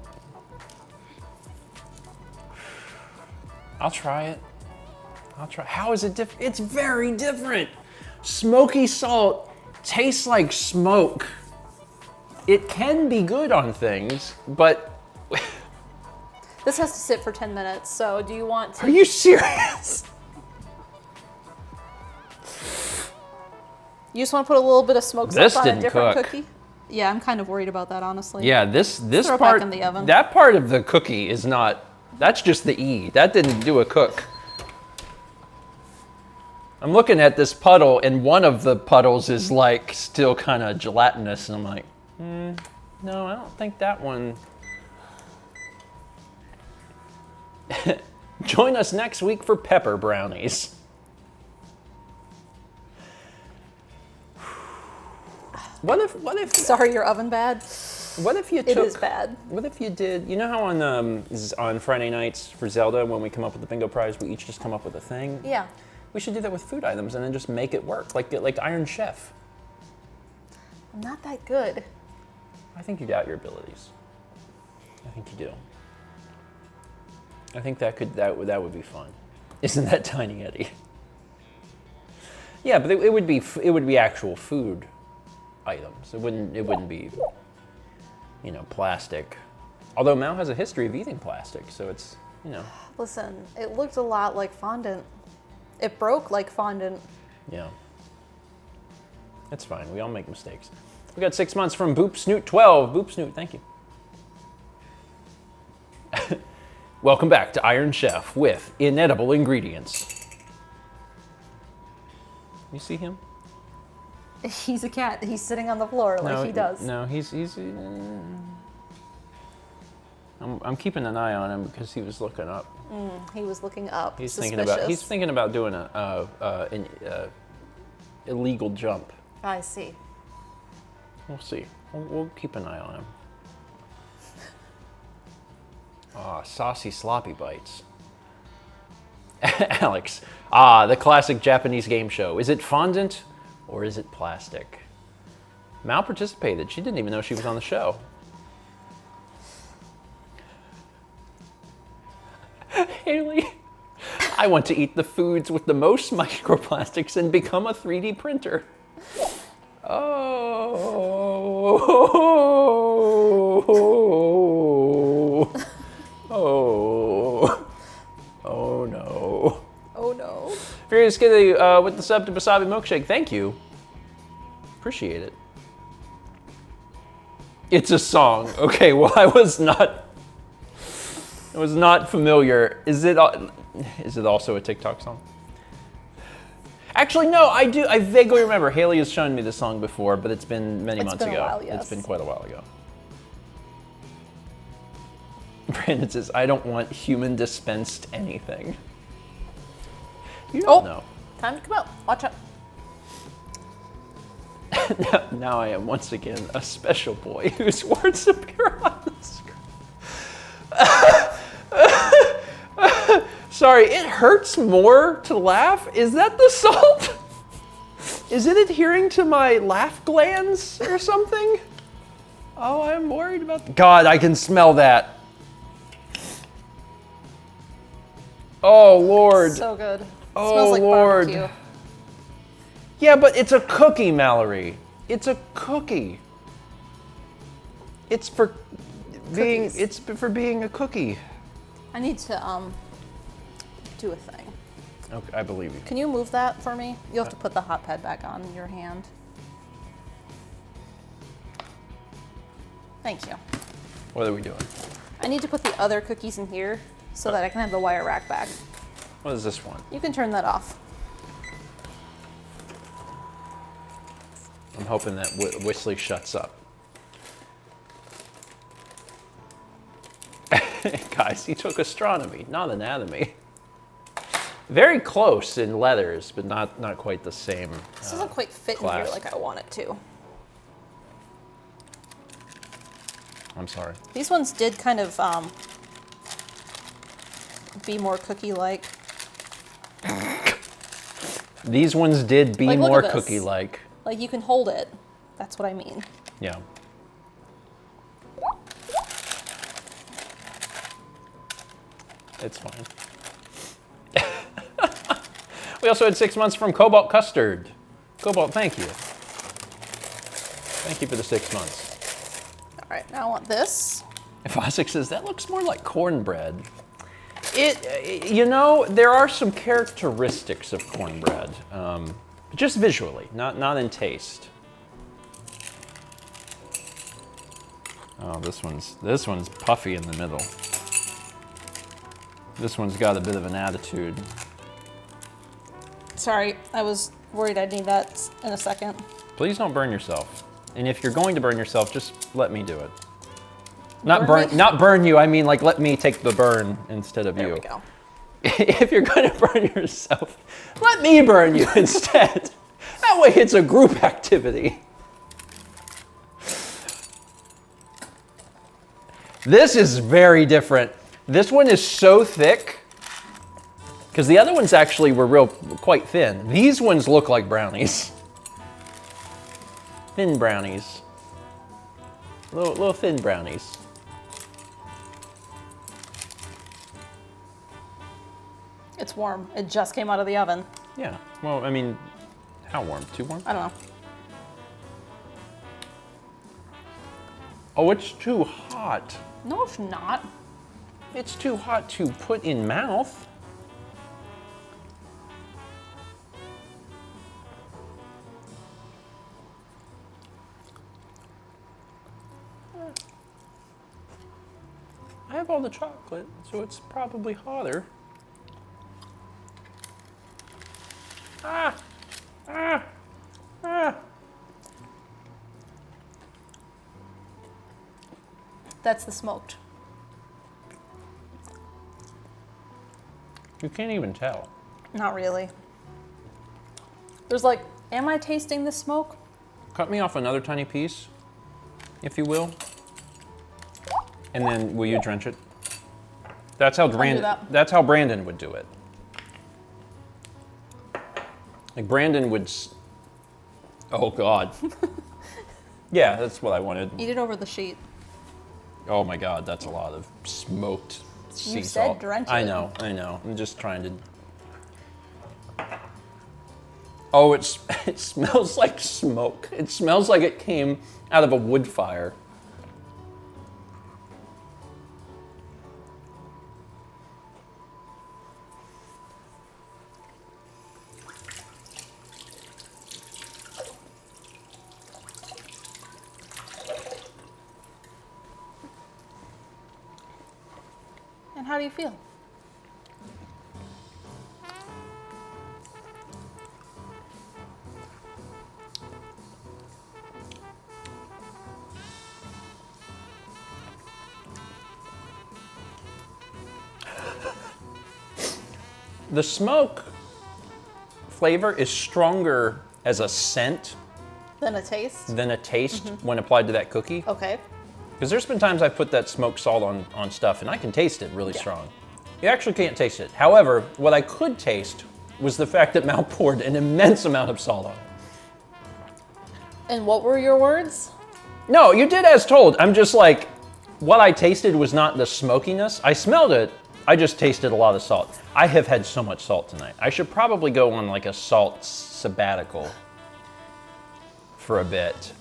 S2: I'll try it. How is it different? It's very different. Smoky salt tastes like smoke. It can be good on things, but...
S1: This has to sit for 10 minutes, so do you want to...
S2: Are you serious?
S1: You just want to put a little bit of smoked salt on a
S2: didn't
S1: different
S2: cook.
S1: cookie? Yeah, I'm kind of worried about that, honestly.
S2: Yeah, this
S1: Throw it
S2: part,
S1: back in the oven.
S2: that part of the cookie is not, that's just the E. That didn't do a cook. I'm looking at this puddle, and one of the puddles is like still kind of gelatinous, and I'm like, no, I don't think that one. Join us next week for pepper brownies. What if?
S1: Sorry, your oven bad?
S2: What if you took?
S1: It is bad.
S2: What if you did? You know how on Friday nights for Zelda, when we come up with the bingo prize, we each just come up with a thing.
S1: Yeah.
S2: We should do that with food items and then just make it work, like Iron Chef.
S1: I'm not that good.
S2: I think you doubt your abilities. I think you do. I think that would be fun. Isn't that Tiny Eddie? Yeah, but it would be actual food items. It wouldn't be, plastic. Although Mal has a history of eating plastic, so it's,
S1: Listen, it looked a lot like fondant. It broke like fondant.
S2: Yeah. It's fine. We all make mistakes. We got 6 months from Boop Snoot 12. Boop Snoot, thank you. Welcome back to Iron Chef with inedible ingredients. You see him?
S1: He's a cat. He's sitting on the floor like he does.
S2: No, he's I'm keeping an eye on him because he was looking up.
S1: He was looking up.
S2: He's
S1: Suspicious.
S2: thinking about doing an illegal jump.
S1: I see.
S2: We'll see. We'll keep an eye on him. Ah, saucy sloppy bites. Alex, the classic Japanese game show. Is it fondant or is it plastic? Mal participated. She didn't even know she was on the show. Haley, I want to eat the foods with the most microplastics and become a 3D printer. Oh. Oh no.
S1: Oh no.
S2: Furious Kitty with the sub to Wasabi Milkshake. Thank you. Appreciate it. It's a song. Okay, well I was not familiar. Is it also a TikTok song? Actually, no, I vaguely remember. Haley has shown me this song before, but it's been many months ago.
S1: A while, yes.
S2: It's been quite a while ago. Brandon says, I don't want human dispensed anything. You don't know.
S1: Time to come out. Watch out.
S2: Now I am once again a special boy whose words appear on the screen. Sorry, it hurts more to laugh. Is that the salt? Is it adhering to my laugh glands or something? Oh, I'm worried about God, I can smell that. Oh, Lord.
S1: So good.
S2: Oh,
S1: Smells like
S2: Lord.
S1: barbecue.
S2: Yeah, but it's a cookie, Mallory. It's a cookie. It's for being a cookie.
S1: I need to do a thing.
S2: Okay, I believe you.
S1: Can you move that for me? You'll have to put the hot pad back on your hand. Thank you.
S2: What are we doing?
S1: I need to put the other cookies in here so that I can have the wire rack back.
S2: What is this one?
S1: You can turn that off.
S2: I'm hoping that Whistly shuts up. Guys, he took astronomy, not anatomy. Very close in leathers, but not quite the same.
S1: This doesn't quite fit in here like I want it to.
S2: I'm sorry.
S1: These ones did kind of be more cookie-like.
S2: These ones did be
S1: Like, look
S2: more
S1: at this.
S2: cookie-like.
S1: Like you can hold it. That's what I mean.
S2: Yeah. It's fine. We also had 6 months from Cobalt Custard. Cobalt, thank you. Thank you for the 6 months.
S1: All right, now I want this.
S2: Fossick says, that looks more like cornbread. You know, there are some characteristics of cornbread, just visually, not in taste. Oh, this one's puffy in the middle. This one's got a bit of an attitude.
S1: Sorry, I was worried I'd need that in a second.
S2: Please don't burn yourself. And if you're going to burn yourself, just let me do it. Not burn you, I mean like let me take the burn instead of you.
S1: There we go.
S2: If you're gonna burn yourself, let me burn you instead. That way it's a group activity. This is very different. This one is so thick, because the other ones actually were quite thin. These ones look like brownies. Thin brownies. Little thin brownies.
S1: It's warm. It just came out of the oven.
S2: Yeah, well, I mean, how warm? Too warm?
S1: I don't know.
S2: Oh, it's too hot.
S1: No, it's not.
S2: It's too hot to put in mouth. I have all the chocolate, so it's probably hotter. Ah! Ah! Ah!
S1: That's the smoked.
S2: You can't even tell.
S1: Not really. There's like, am I tasting the smoke?
S2: Cut me off another tiny piece. if you will. And then will you drench it? That's how That's how Brandon would do it. Like Brandon would. Oh God. Yeah, that's what I wanted.
S1: Eat it over the sheet.
S2: Oh my God, that's a lot of smoked sea
S1: You
S2: salt.
S1: said drench it.
S2: I know. I'm just trying to. Oh, it smells like smoke. It smells like it came out of a wood fire.
S1: And how do you feel?
S2: The smoke flavor is stronger as a scent
S1: Then a taste?
S2: than a taste when applied to that cookie.
S1: Okay.
S2: Because there's been times I've put that smoked salt on stuff and I can taste it really strong. You actually can't taste it. However, what I could taste was the fact that Mal poured an immense amount of salt on it.
S1: And what were your words?
S2: No, you did as told. I'm just like, what I tasted was not the smokiness. I smelled it, I just tasted a lot of salt. I have had so much salt tonight. I should probably go on like a salt sabbatical for a bit.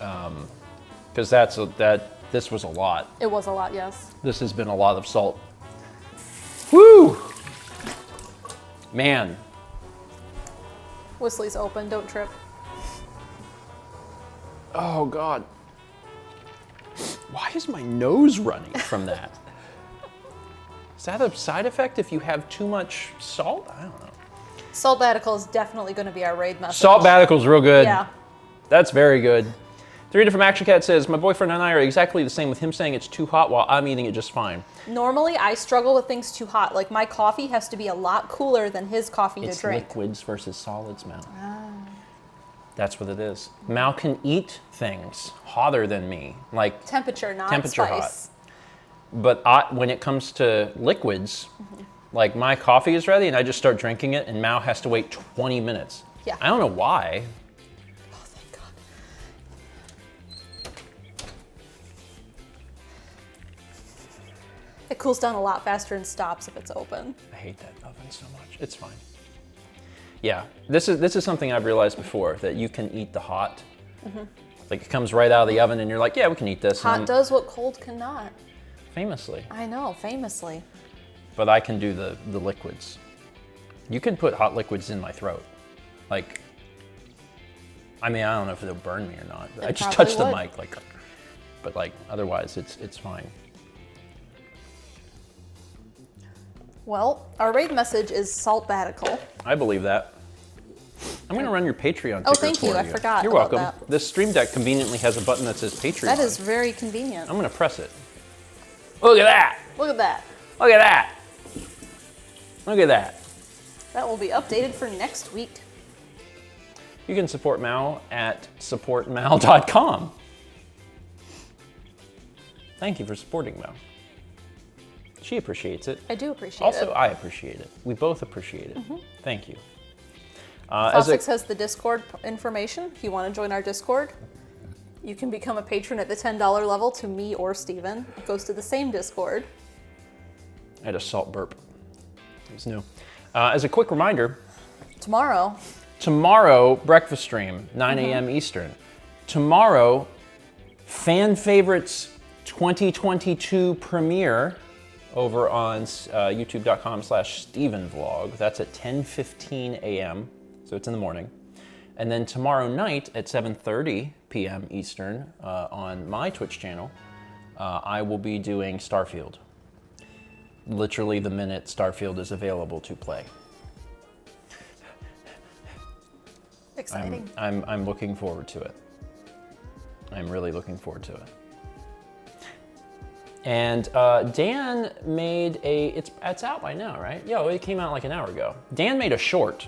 S2: Because this was a lot.
S1: It was a lot, yes.
S2: This has been a lot of salt. Woo! Man.
S1: Whistly's open, don't trip.
S2: Oh God. Why is my nose running from that? Is that a side effect if you have too much salt? I don't know.
S1: Saltbatical is definitely going to be our raid message.
S2: Saltbatical's real good.
S1: Yeah.
S2: That's very good. 3 Different Action Cat says, my boyfriend and I are exactly the same with him saying it's too hot while I'm eating it just fine.
S1: Normally, I struggle with things too hot. Like, my coffee has to be a lot cooler than his coffee to drink.
S2: It's liquids versus solids, Mal. That's what it is. Mal can eat things hotter than me. Like
S1: Temperature, not
S2: temperature
S1: spice.
S2: But when it comes to liquids, like my coffee is ready and I just start drinking it and Mal has to wait 20 minutes.
S1: Yeah.
S2: I don't know why.
S1: Oh, thank God. It cools down a lot faster and stops if it's open.
S2: I hate that oven so much. It's fine. Yeah, this is something I've realized before, that you can eat the hot. Like it comes right out of the oven and you're like, yeah, we can eat this.
S1: Hot does what cold cannot.
S2: Famously.
S1: I know, famously.
S2: But I can do the liquids. You can put hot liquids in my throat. Like, I mean, I don't know if it'll burn me or not. But I just touched the mic, like, but like otherwise it's fine.
S1: Well, our raid message is Saltbatical.
S2: I believe that. I'm going to run your Patreon ticker
S1: Oh, thank you.
S2: for
S1: I forgot
S2: You're
S1: about
S2: welcome.
S1: that.
S2: This Stream Deck conveniently has a button that says Patreon.
S1: That is very convenient.
S2: I'm going to press it. Look at that.
S1: Look at that.
S2: Look at that. Look at that.
S1: That will be updated for next week.
S2: You can support Mal at supportmal.com. Thank you for supporting Mal. She appreciates it.
S1: I do appreciate
S2: Also,
S1: it.
S2: I appreciate it. We both appreciate it. Thank you.
S1: Fosix has the Discord information. If you want to join our Discord, you can become a patron at the $10 level to me or Steven. It goes to the same Discord.
S2: I had a salt burp. It was new. As a quick reminder, tomorrow, breakfast stream, 9 a.m. Eastern. Tomorrow, Fan Favorites 2022 premiere over on youtube.com/StevenVlog. That's at 10:15 a.m., so it's in the morning. And then tomorrow night at 7:30 p.m. Eastern on my Twitch channel, I will be doing Starfield. Literally the minute Starfield is available to play.
S1: Exciting.
S2: I'm looking forward to it. I'm really looking forward to it. And Dan made it's out by now, right? Yo, it came out like an hour ago. Dan made a short.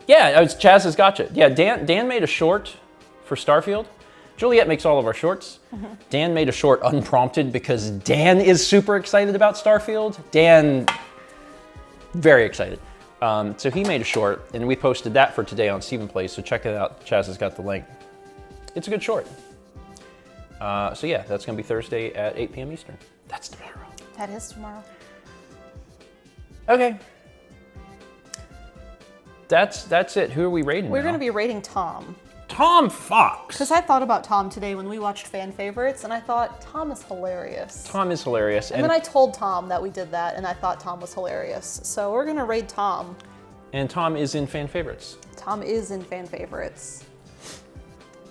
S2: Yeah, it was Chaz's Gotcha. Yeah, Dan made a short for Starfield Juliet makes all of our shorts. Dan made a short unprompted because Dan is super excited about Starfield. Dan, very excited. So he made a short, and we posted that for today on Stephen Plays, so check it out. Chaz has got the link. It's a good short. So yeah, that's gonna be Thursday at 8 p.m. Eastern. That's tomorrow.
S1: That is tomorrow.
S2: Okay. That's it. Who are we rating
S1: We're
S2: now?
S1: going to be rating Tom.
S2: Tom Fox.
S1: Because I thought about Tom today when we watched fan favorites, and I thought Tom is hilarious.
S2: Tom is hilarious.
S1: And then I told Tom that we did that, and I thought Tom was hilarious. So we're going to rate Tom.
S2: And Tom is in fan favorites.
S1: Tom is in fan favorites.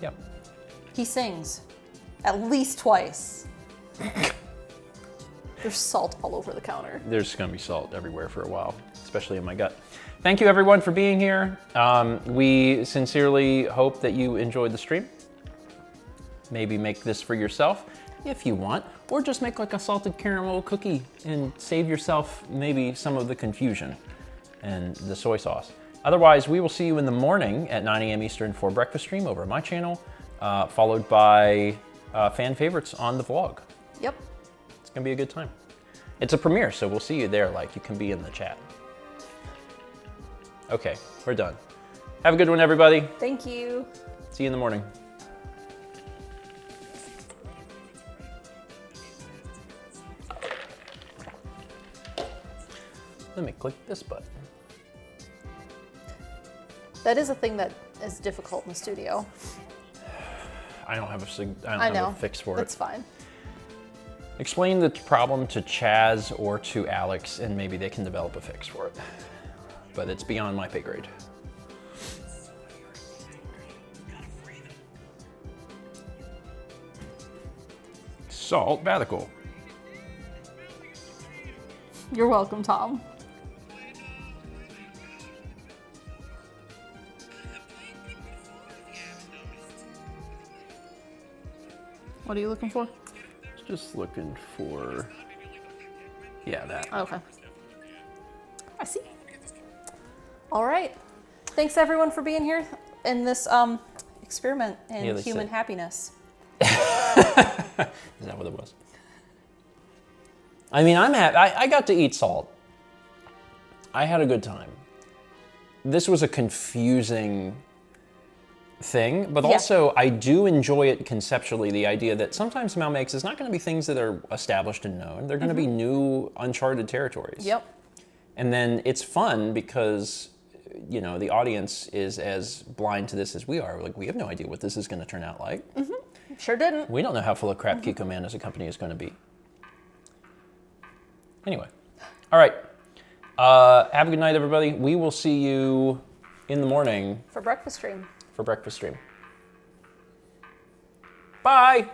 S2: Yep.
S1: He sings at least twice. There's salt all over the counter.
S2: There's gonna be salt everywhere for a while, especially in my gut. Thank you everyone for being here. We sincerely hope that you enjoyed the stream. Maybe make this for yourself if you want, or just make like a salted caramel cookie and save yourself maybe some of the confusion and the soy sauce. Otherwise, we will see you in the morning at 9 a.m. Eastern for breakfast stream over my channel, followed by fan favorites on the vlog.
S1: Yep.
S2: It's gonna be a good time. It's a premiere, so we'll see you there. Like, you can be in the chat. Okay, we're done. Have a good one, everybody.
S1: Thank you.
S2: See you in the morning. Let me click this button.
S1: That is a thing that is difficult in the studio.
S2: I don't have
S1: I know.
S2: a fix for
S1: That's
S2: it.
S1: fine.
S2: Explain the problem to Chaz or to Alex, and maybe they can develop a fix for it. But it's beyond my pay grade. Sabbatical.
S1: You're welcome, Tom. What are you looking for?
S2: Just looking for, yeah, that.
S1: Okay. I see. All right. Thanks everyone for being here in this experiment in human happiness.
S2: Is that what it was? I mean, I'm happy. I got to eat salt. I had a good time. This was a confusing thing, but also I do enjoy it conceptually, the idea that sometimes MalMakes is not going to be things that are established and known. They're going to be new, uncharted territories.
S1: Yep.
S2: And then it's fun because, you know, the audience is as blind to this as we are. Like, we have no idea what this is going to turn out like.
S1: Sure didn't.
S2: We don't know how full of crap Kiko Man as a company is going to be. Anyway. All right. Have a good night, everybody. We will see you in the morning
S1: For breakfast stream.
S2: for breakfast stream. Bye.